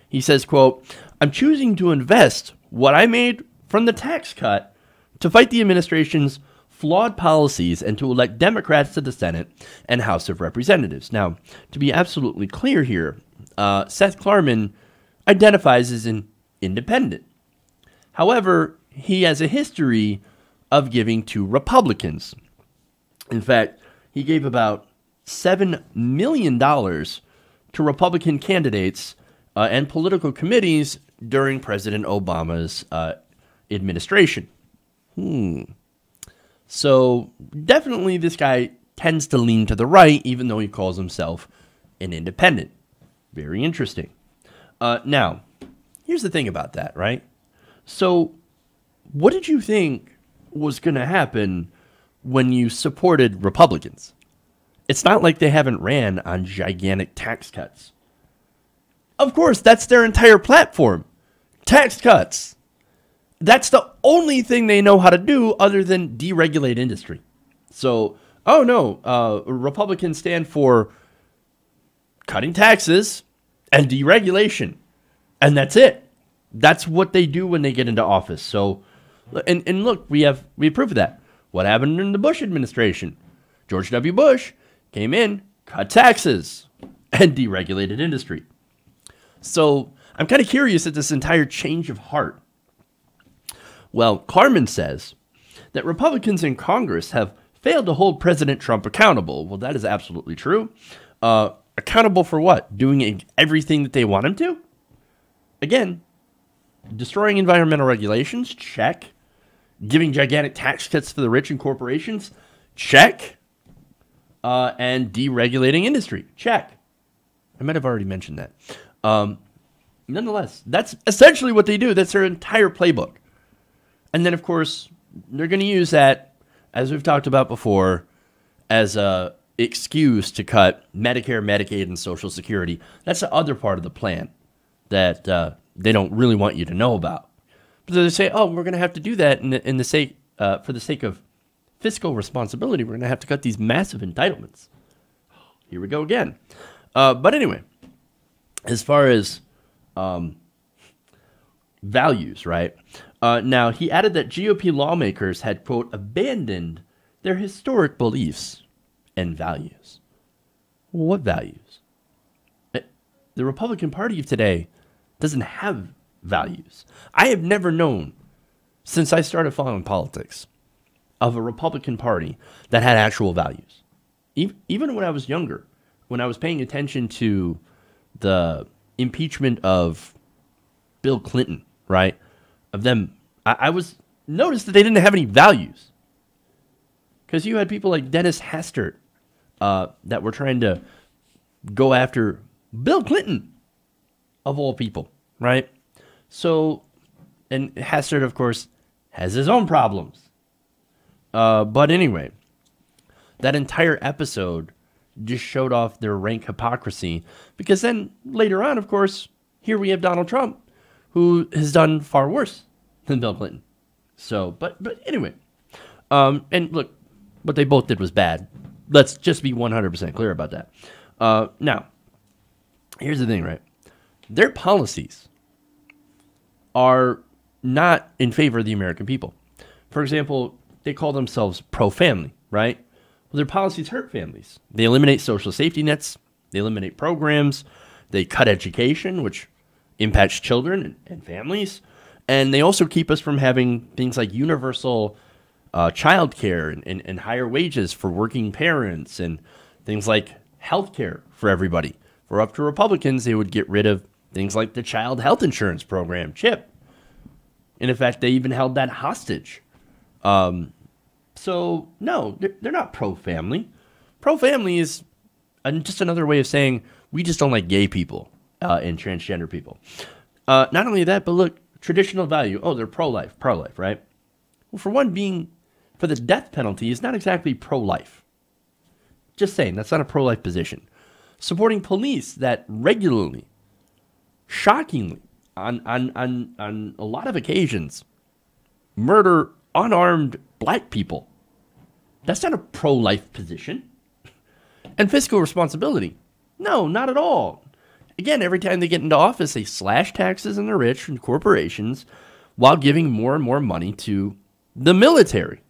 [SPEAKER 1] he says, quote, "I'm choosing to invest what I made from the tax cut to fight the administration's flawed policies and to elect Democrats to the Senate and House of Representatives." Now, to be absolutely clear here, Seth Klarman identifies as an independent. However, he has a history of giving to Republicans. In fact, he gave about $7 million to Republican candidates and political committees during President Obama's administration. So definitely this guy tends to lean to the right, even though he calls himself an independent. Very interesting. Now, here's the thing about that, right? So what did you think was going to happen when you supported Republicans? it's not like they haven't ran on gigantic tax cuts. Of course, that's their entire platform. Tax cuts. That's the only thing they know how to do other than deregulate industry. So, oh no, Republicans stand for cutting taxes and deregulation. And that's it. That's what they do when they get into office. So, and look, we have proof of that. What happened in the Bush administration? George W. Bush came in, cut taxes, and deregulated industry. So I'm kind of curious at this entire change of heart. Well, Klarman says that Republicans in Congress have failed to hold President Trump accountable. Well, that is absolutely true. Accountable for what? Doing everything that they want him to? Again, destroying environmental regulations? Check. Giving gigantic tax cuts to the rich and corporations? Check. And deregulating industry? Check. I might have already mentioned that. Nonetheless, that's essentially what they do. That's their entire playbook. And then, of course, they're going to use that, as we've talked about before, as a excuse to cut Medicare, Medicaid, and Social Security. That's the other part of the plan that they don't really want you to know about. But they say, oh, we're going to have to do that for the sake of fiscal responsibility. We're going to have to cut these massive entitlements. Here we go again. But anyway, as far as values, right? Now, he added that GOP lawmakers had, quote, abandoned their historic beliefs and values. Well, what values? The Republican Party of today doesn't have values. I have never known, since I started following politics, of a Republican Party that had actual values. Even when I was younger, when I was paying attention to the impeachment of Bill Clinton, right? Of them, I was noticed that they didn't have any values. Because you had people like Dennis Hastert that were trying to go after Bill Clinton, of all people, right? So, and Hastert, of course, has his own problems. But anyway, that entire episode just showed off their rank hypocrisy. Because then later on, of course, here we have Donald Trump, who has done far worse than Bill Clinton. So, but anyway, and look, what they both did was bad. Let's just be 100% clear about that. Now, here's the thing, right? Their policies are not in favor of the American people. For example, they call themselves pro-family, right? Well, their policies hurt families. They eliminate social safety nets. They eliminate programs. They cut education, which impacts children and families. And they also keep us from having things like universal child care and higher wages for working parents and things like health care for everybody. For up to Republicans, they would get rid of things like the child health insurance program, CHIP. And in fact, they even held that hostage. So, no, they're not pro-family. Pro-family is just another way of saying we just don't like gay people and transgender people. Not only that, but look, traditional value. Oh, they're pro-life, right? Well, for one, being for the death penalty is not exactly pro-life. Just saying, that's not a pro-life position. Supporting police that regularly, shockingly, on a lot of occasions, murder unarmed black people. That's not a pro-life position. And fiscal responsibility. No, not at all. Again, every time they get into office, they slash taxes on the rich and corporations while giving more and more money to the military.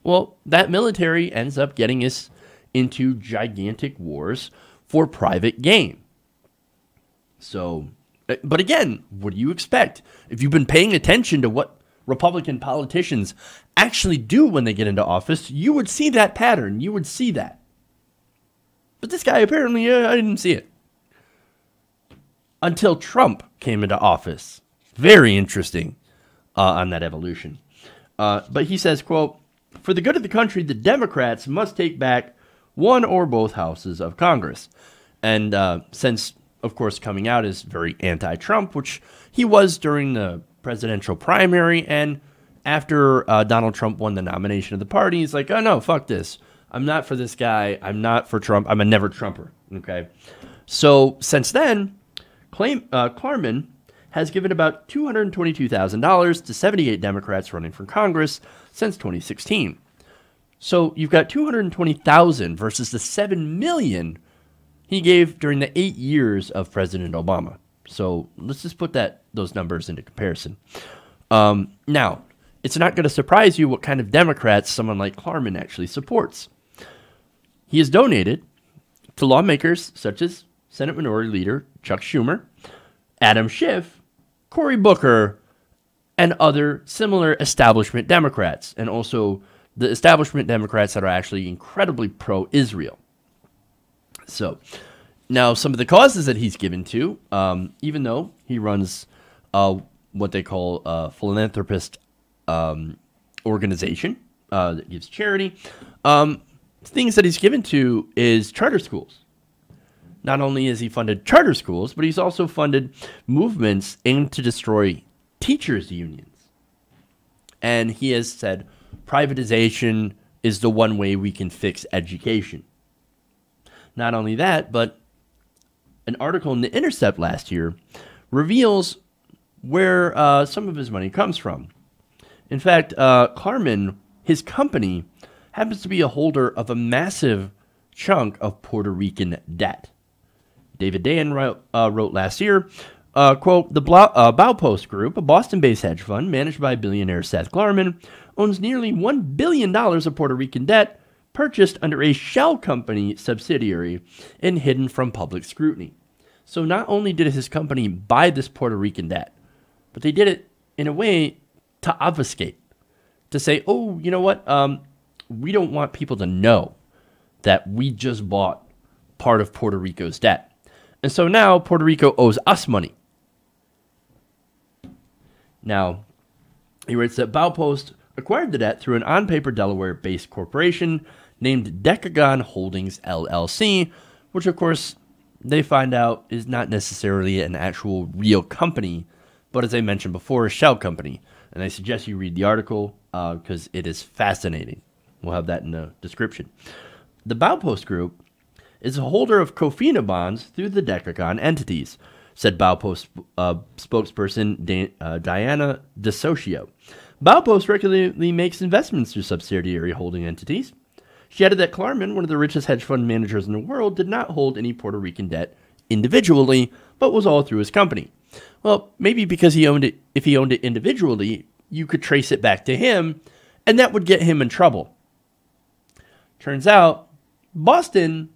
[SPEAKER 1] Well, that military ends up getting us into gigantic wars for private gain. So, but again, what do you expect? If you've been paying attention to what Republican politicians actually do when they get into office, you would see that pattern. You would see that. But this guy apparently, I didn't see it. Until Trump came into office. Very interesting on that evolution. But he says, quote, for the good of the country, the Democrats must take back one or both houses of Congress. And since, of course, coming out is very anti-Trump, which he was during the presidential primary, and after Donald Trump won the nomination of the party, he's like, oh no, fuck this. I'm not for this guy. I'm not for Trump. I'm a never Trumper. Okay. So since then, Klarman has given about $222,000 to 78 Democrats running for Congress since 2016. So you've got $220,000 versus the $7 million he gave during the 8 years of President Obama. So let's just put those numbers into comparison. Now, it's not going to surprise you what kind of Democrats someone like Klarman actually supports. He has donated to lawmakers such as Senate Minority Leader Chuck Schumer, Adam Schiff, Cory Booker, and other similar establishment Democrats, and also the establishment Democrats that are actually incredibly pro-Israel. So, now some of the causes that he's given to, even though he runs what they call a philanthropist organization that gives charity, things that he's given to is charter schools. Not only has he funded charter schools, but he's also funded movements aimed to destroy teachers' unions. And he has said privatization is the one way we can fix education. Not only that, but an article in The Intercept last year reveals where some of his money comes from. In fact, Klarman, his company, happens to be a holder of a massive chunk of Puerto Rican debt. David Dayen wrote last year, quote, the Baupost Group, a Boston-based hedge fund managed by billionaire Seth Klarman, owns nearly $1 billion of Puerto Rican debt purchased under a shell company subsidiary and hidden from public scrutiny. So not only did his company buy this Puerto Rican debt, but they did it in a way to obfuscate, to say, oh, you know what, we don't want people to know that we just bought part of Puerto Rico's debt. And so now Puerto Rico owes us money. Now, he writes that Baupost acquired the debt through an on-paper Delaware-based corporation named Decagon Holdings LLC, which, of course, they find out is not necessarily an actual real company, but as I mentioned before, a shell company. And I suggest you read the article because it is fascinating. We'll have that in the description. The Baupost Group is a holder of Cofina bonds through the Decagon entities, said Baupost spokesperson Diana DeSocio. Baupost regularly makes investments through subsidiary holding entities. She added that Klarman, one of the richest hedge fund managers in the world, did not hold any Puerto Rican debt individually, but was all through his company. Well, maybe because he owned it, if he owned it individually, you could trace it back to him, and that would get him in trouble. Turns out, Boston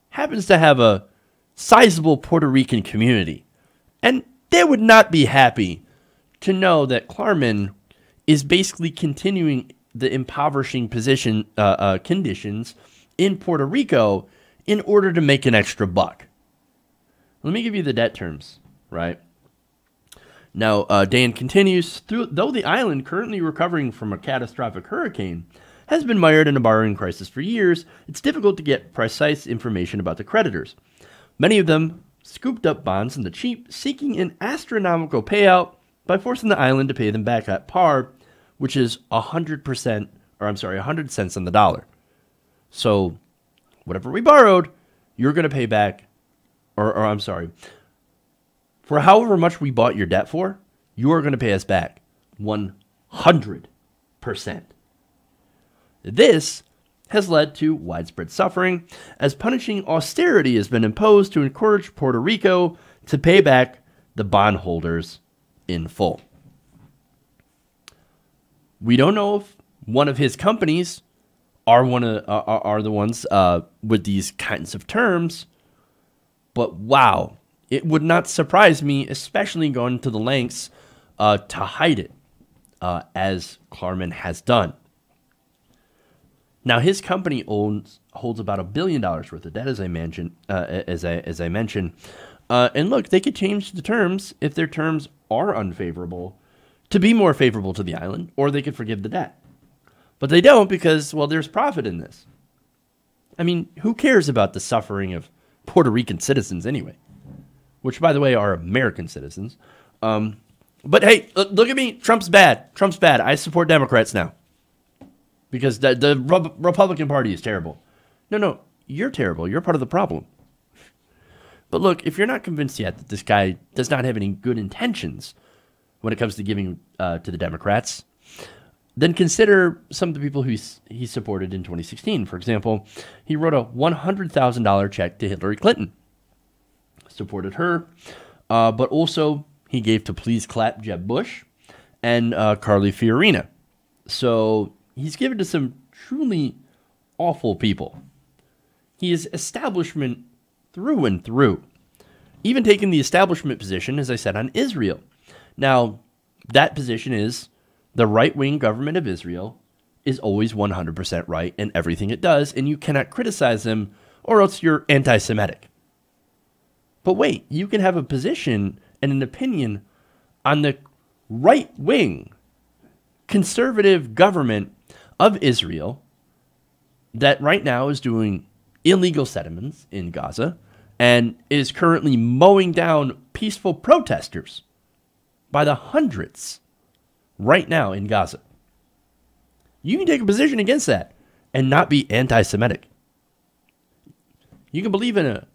[SPEAKER 1] happens to have a sizable Puerto Rican community, and they would not be happy to know that Klarman is basically continuing the impoverishing conditions in Puerto Rico in order to make an extra buck. Let me give you the debt terms, right? Now, Dan continues, though the island, currently recovering from a catastrophic hurricane, has been mired in a borrowing crisis for years, it's difficult to get precise information about the creditors. Many of them scooped up bonds in the cheap, seeking an astronomical payout by forcing the island to pay them back at par, which is 100 cents on the dollar. So, whatever we borrowed, you're going to pay back, for however much we bought your debt for, you are going to pay us back 100%. This has led to widespread suffering, as punishing austerity has been imposed to encourage Puerto Rico to pay back the bondholders in full. We don't know if one of his companies are the ones with these kinds of terms, but wow, it would not surprise me, especially going to the lengths to hide it, as Klarman has done. Now, his company holds about $1 billion worth of debt, as I mentioned. And look, they could change the terms if their terms are unfavorable to be more favorable to the island, or they could forgive the debt. But they don't because, well, there's profit in this. I mean, who cares about the suffering of Puerto Rican citizens anyway? Which, by the way, are American citizens. But hey, look at me. Trump's bad. Trump's bad. I support Democrats now. Because the Republican Party is terrible. No, you're terrible. You're part of the problem. But look, if you're not convinced yet that this guy does not have any good intentions when it comes to giving to the Democrats, then consider some of the people who he supported in 2016. For example, he wrote a $100,000 check to Hillary Clinton. Supported her, but also he gave to Please Clap Jeb Bush and Carly Fiorina. So he's given to some truly awful people. He is establishment through and through. Even taking the establishment position, as I said, on Israel. Now, that position is the right-wing government of Israel is always 100% right in everything it does, and you cannot criticize them or else you're anti-Semitic. But wait, you can have a position and an opinion on the right-wing conservative government of Israel that right now is doing illegal settlements in Gaza and is currently mowing down peaceful protesters by the hundreds right now in Gaza. You can take a position against that and not be anti-Semitic. You can believe in a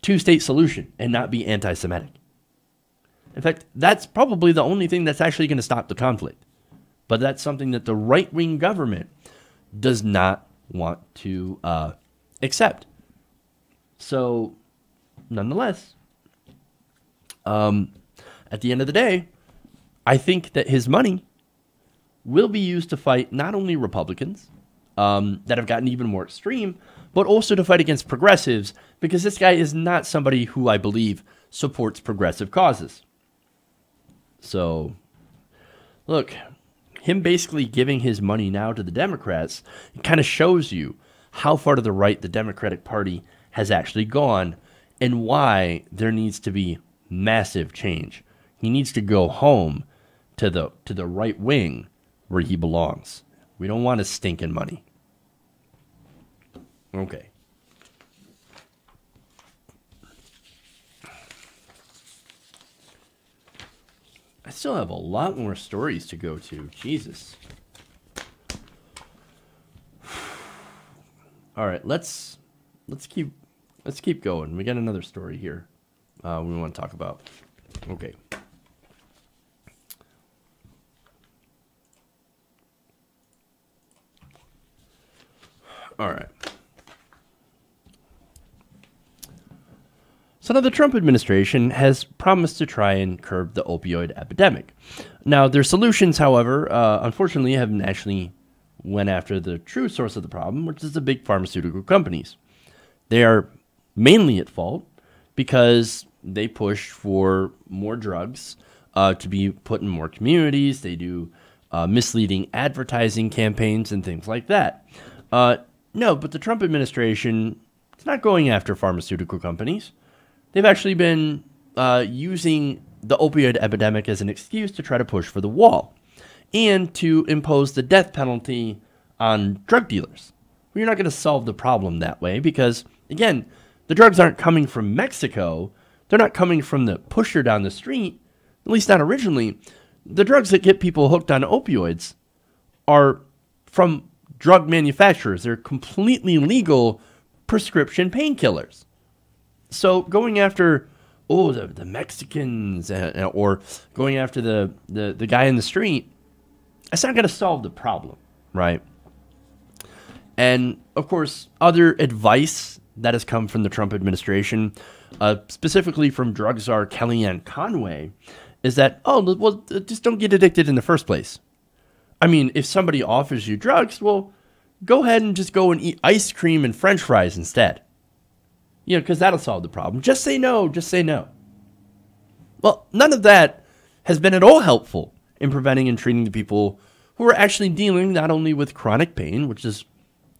[SPEAKER 1] two-state solution and not be anti-Semitic. In fact, that's probably the only thing that's actually going to stop the conflict. But that's something that the right-wing government does not want to accept. So, nonetheless, at the end of the day, I think that his money will be used to fight not only Republicans that have gotten even more extreme, but also to fight against progressives, because this guy is not somebody who I believe supports progressive causes. So, look, him basically giving his money now to the Democrats kind of shows you how far to the right the Democratic Party has actually gone and why there needs to be massive change. He needs to go home to the right wing where he belongs. We don't want his stinking money. Okay. I still have a lot more stories to go to. Jesus. All right, let's keep going. We got another story here we want to talk about. Okay. All right. So now the Trump administration has promised to try and curb the opioid epidemic. Now, their solutions, however, unfortunately haven't actually went after the true source of the problem, which is the big pharmaceutical companies. They are mainly at fault because they push for more drugs to be put in more communities. They do misleading advertising campaigns and things like that. No, but the Trump administration is not going after pharmaceutical companies. They've actually been using the opioid epidemic as an excuse to try to push for the wall and to impose the death penalty on drug dealers. Well, you're not going to solve the problem that way because, again, the drugs aren't coming from Mexico. They're not coming from the pusher down the street, at least not originally. The drugs that get people hooked on opioids are from drug manufacturers. They're completely legal prescription painkillers. So going after, the Mexicans or going after the guy in the street, that's not going to solve the problem, right? And, of course, other advice that has come from the Trump administration, specifically from drug czar Kellyanne Conway, is that, just don't get addicted in the first place. I mean, if somebody offers you drugs, well, go ahead and just go and eat ice cream and French fries instead. Because that'll solve the problem. Just say no. Just say no. Well, none of that has been at all helpful in preventing and treating the people who are actually dealing not only with chronic pain, which is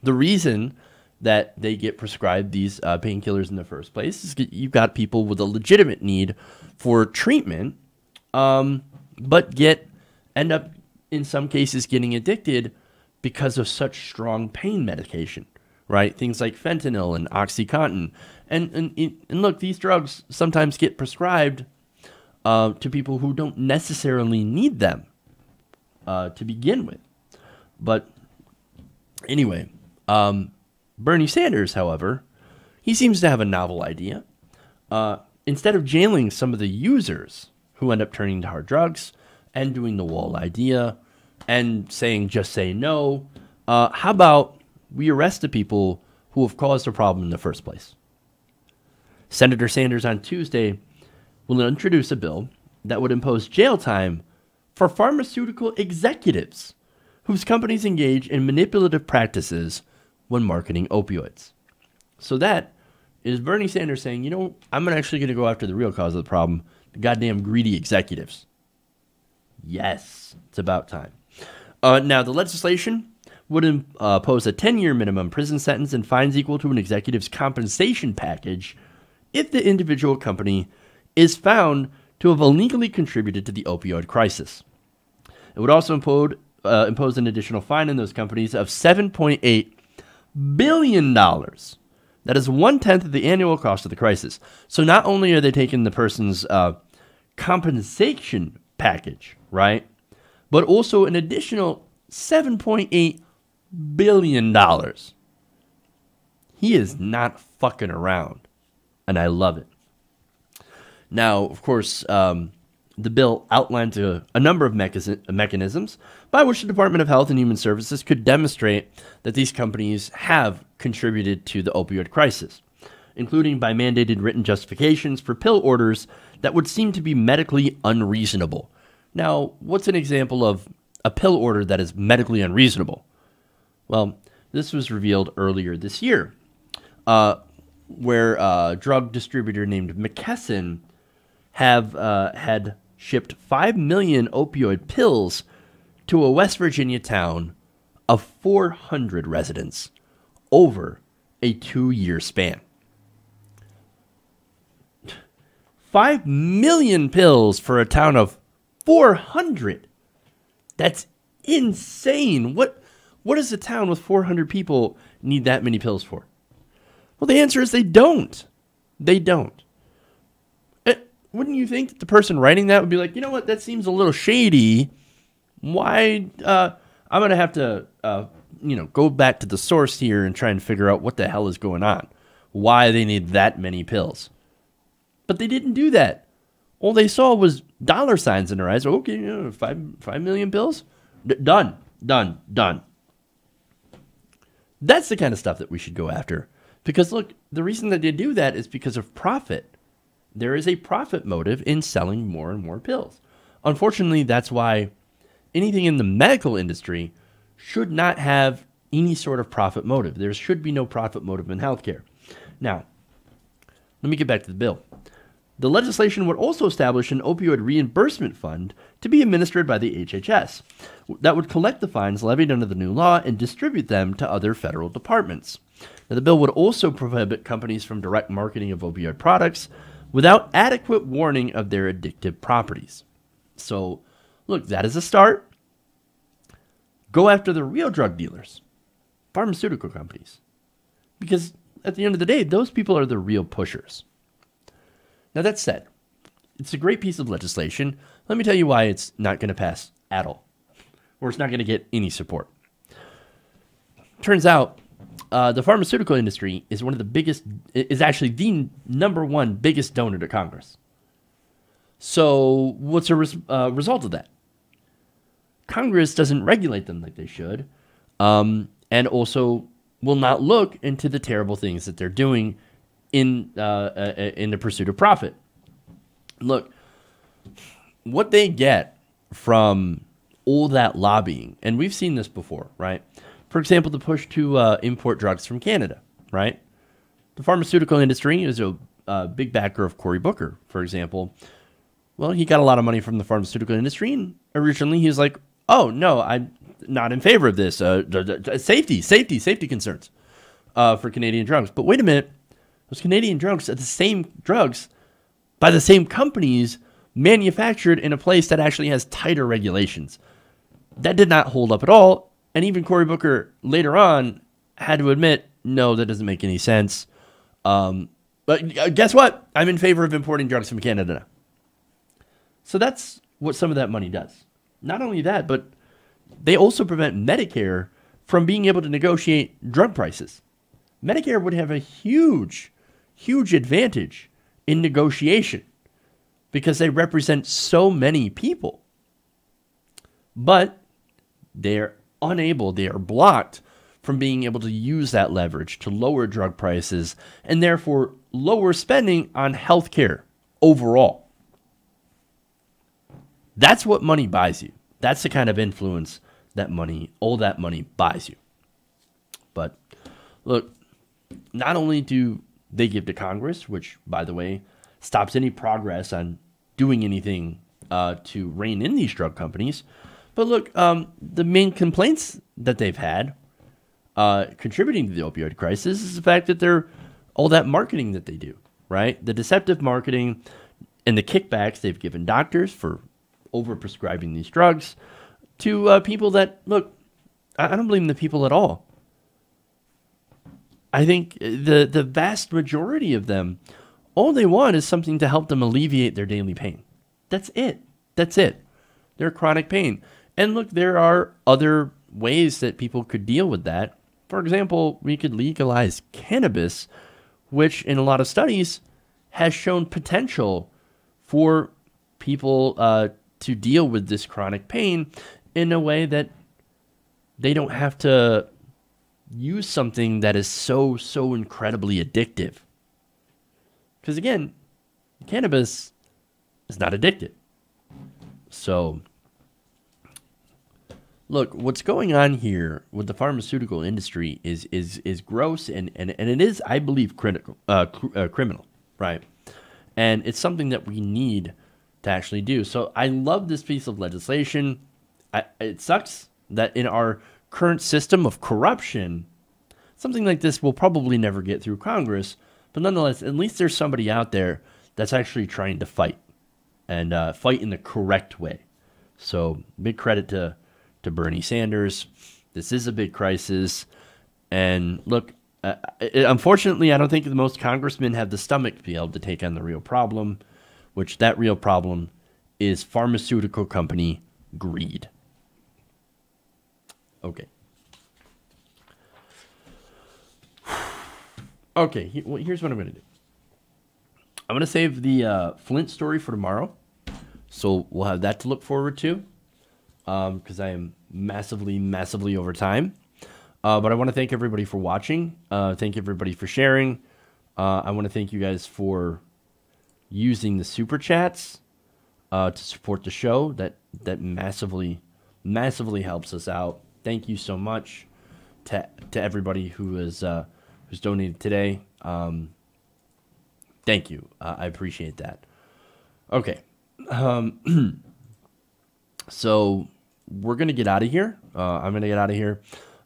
[SPEAKER 1] the reason that they get prescribed these painkillers in the first place. Is you've got people with a legitimate need for treatment, but end up in some cases getting addicted because of such strong pain medication, right? Things like fentanyl and OxyContin. And look, these drugs sometimes get prescribed to people who don't necessarily need them to begin with. But anyway, Bernie Sanders, however, he seems to have a novel idea. Instead of jailing some of the users who end up turning to hard drugs and doing the wall idea and saying just say no, how about we arrest the people who have caused the problem in the first place? Senator Sanders on Tuesday will introduce a bill that would impose jail time for pharmaceutical executives whose companies engage in manipulative practices when marketing opioids. So that is Bernie Sanders saying, you know, I'm actually going to go after the real cause of the problem, the goddamn greedy executives. Yes, it's about time. Now, the legislation would impose a 10-year minimum prison sentence and fines equal to an executive's compensation package if the individual company is found to have illegally contributed to the opioid crisis. It would also impose an additional fine on those companies of $7.8 billion. That is 1/10 of the annual cost of the crisis. So not only are they taking the person's compensation package, right, but also an additional $7.8 billion. He is not fucking around, and I love it. Now, of course, the bill outlines a number of mechanisms by which the Department of Health and Human Services could demonstrate that these companies have contributed to the opioid crisis, including by mandated written justifications for pill orders that would seem to be medically unreasonable. Now, what's an example of a pill order that is medically unreasonable? Well, this was revealed earlier this year, where a drug distributor named McKesson had shipped 5 million opioid pills to a West Virginia town of 400 residents over a 2-year span. 5 million pills for a town of 400. That's insane. What does a town with 400 people need that many pills for? Well, the answer is they don't. They don't. Wouldn't you think that the person writing that would be like, you know what, that seems a little shady. Why? I'm going to have to, go back to the source here and try and figure out what the hell is going on. Why they need that many pills. But they didn't do that. All they saw was dollar signs in their eyes. Okay, 5 million pills? Done. That's the kind of stuff that we should go after. Because, look, the reason that they do that is because of profit. There is a profit motive in selling more and more pills. Unfortunately, that's why anything in the medical industry should not have any sort of profit motive. There should be no profit motive in healthcare. Now, let me get back to the bill. The legislation would also establish an opioid reimbursement fund to be administered by the HHS that would collect the fines levied under the new law and distribute them to other federal departments. Now, the bill would also prohibit companies from direct marketing of opioid products without adequate warning of their addictive properties. So, look, that is a start. Go after the real drug dealers, pharmaceutical companies. Because at the end of the day, those people are the real pushers. Now, that said, it's a great piece of legislation. Let me tell you why it's not going to pass at all, or it's not going to get any support. Turns out, the pharmaceutical industry is actually the number one biggest donor to Congress. So what's a result of that? Congress doesn't regulate them like they should, and also will not look into the terrible things that they're doing in the pursuit of profit. Look, what they get from all that lobbying, and we've seen this before, right? For example, the push to import drugs from Canada, right? The pharmaceutical industry is a big backer of Cory Booker, for example. Well, he got a lot of money from the pharmaceutical industry, and originally he was like, oh, no, I'm not in favor of this. Safety concerns for Canadian drugs. But wait a minute. Those Canadian drugs are the same drugs by the same companies manufactured in a place that actually has tighter regulations. That did not hold up at all. And even Cory Booker later on had to admit, no, that doesn't make any sense. But guess what? I'm in favor of importing drugs from Canada now. So that's what some of that money does. Not only that, but they also prevent Medicare from being able to negotiate drug prices. Medicare would have a huge, huge advantage in negotiation because they represent so many people. But they're unable, they are blocked from being able to use that leverage to lower drug prices and therefore lower spending on healthcare overall. That's what money buys you. That's the kind of influence that money, all that money buys you. But look, not only do they give to Congress, which, by the way, stops any progress on doing anything to rein in these drug companies, but look, the main complaints that they've had contributing to the opioid crisis is the fact that they're all that marketing that they do, right? The deceptive marketing and the kickbacks they've given doctors for overprescribing these drugs to people that, look, I don't blame the people at all. I think the vast majority of them, all they want is something to help them alleviate their daily pain. That's it. That's it. Their chronic pain. And look, there are other ways that people could deal with that. For example, we could legalize cannabis, which in a lot of studies has shown potential for people to deal with this chronic pain in a way that they don't have to use something that is so incredibly addictive. Because again, cannabis is not addictive. So, look, what's going on here with the pharmaceutical industry is gross and it is, I believe, criminal, right? And it's something that we need to actually do. So I love this piece of legislation. It sucks that in our current system of corruption, something like this will probably never get through Congress. But nonetheless, at least there's somebody out there that's actually trying to fight and fight in the correct way. So big credit to Bernie Sanders. This is a big crisis. And look, unfortunately, I don't think the most congressmen have the stomach to be able to take on the real problem, which that real problem is pharmaceutical company greed. Okay. Okay, here's what I'm going to do. I'm going to save the Flint story for tomorrow. So we'll have that to look forward to. Because I am massively over time. But I want to thank everybody for watching. Thank everybody for sharing. I want to thank you guys for using the super chats to support the show. That massively helps us out. Thank you so much to everybody who's donated today. Thank you. I appreciate that. Okay. So we're going to get out of here. I'm going to get out of here.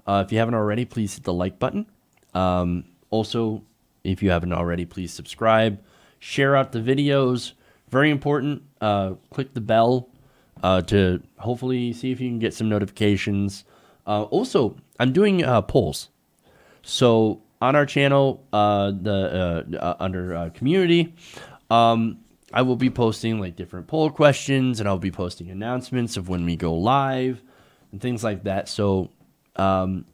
[SPEAKER 1] If you haven't already, please hit the like button. Also, if you haven't already, please subscribe. Share out the videos. Very important. Click the bell to hopefully see if you can get some notifications. Also, I'm doing polls. So on our channel, under community, I will be posting like different poll questions, and I'll be posting announcements of when we go live and things like that. So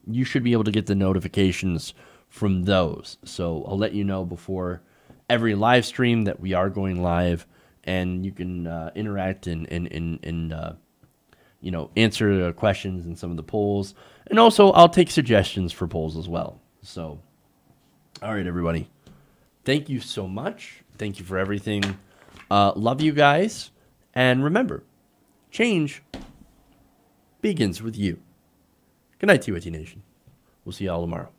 [SPEAKER 1] you should be able to get the notifications from those. So I'll let you know before every live stream that we are going live, and you can interact and answer the questions in some of the polls. And also, I'll take suggestions for polls as well. So, all right, everybody. Thank you so much. Thank you for everything. Love you guys. And remember, change begins with you. Good night, TYT Nation. We'll see you all tomorrow.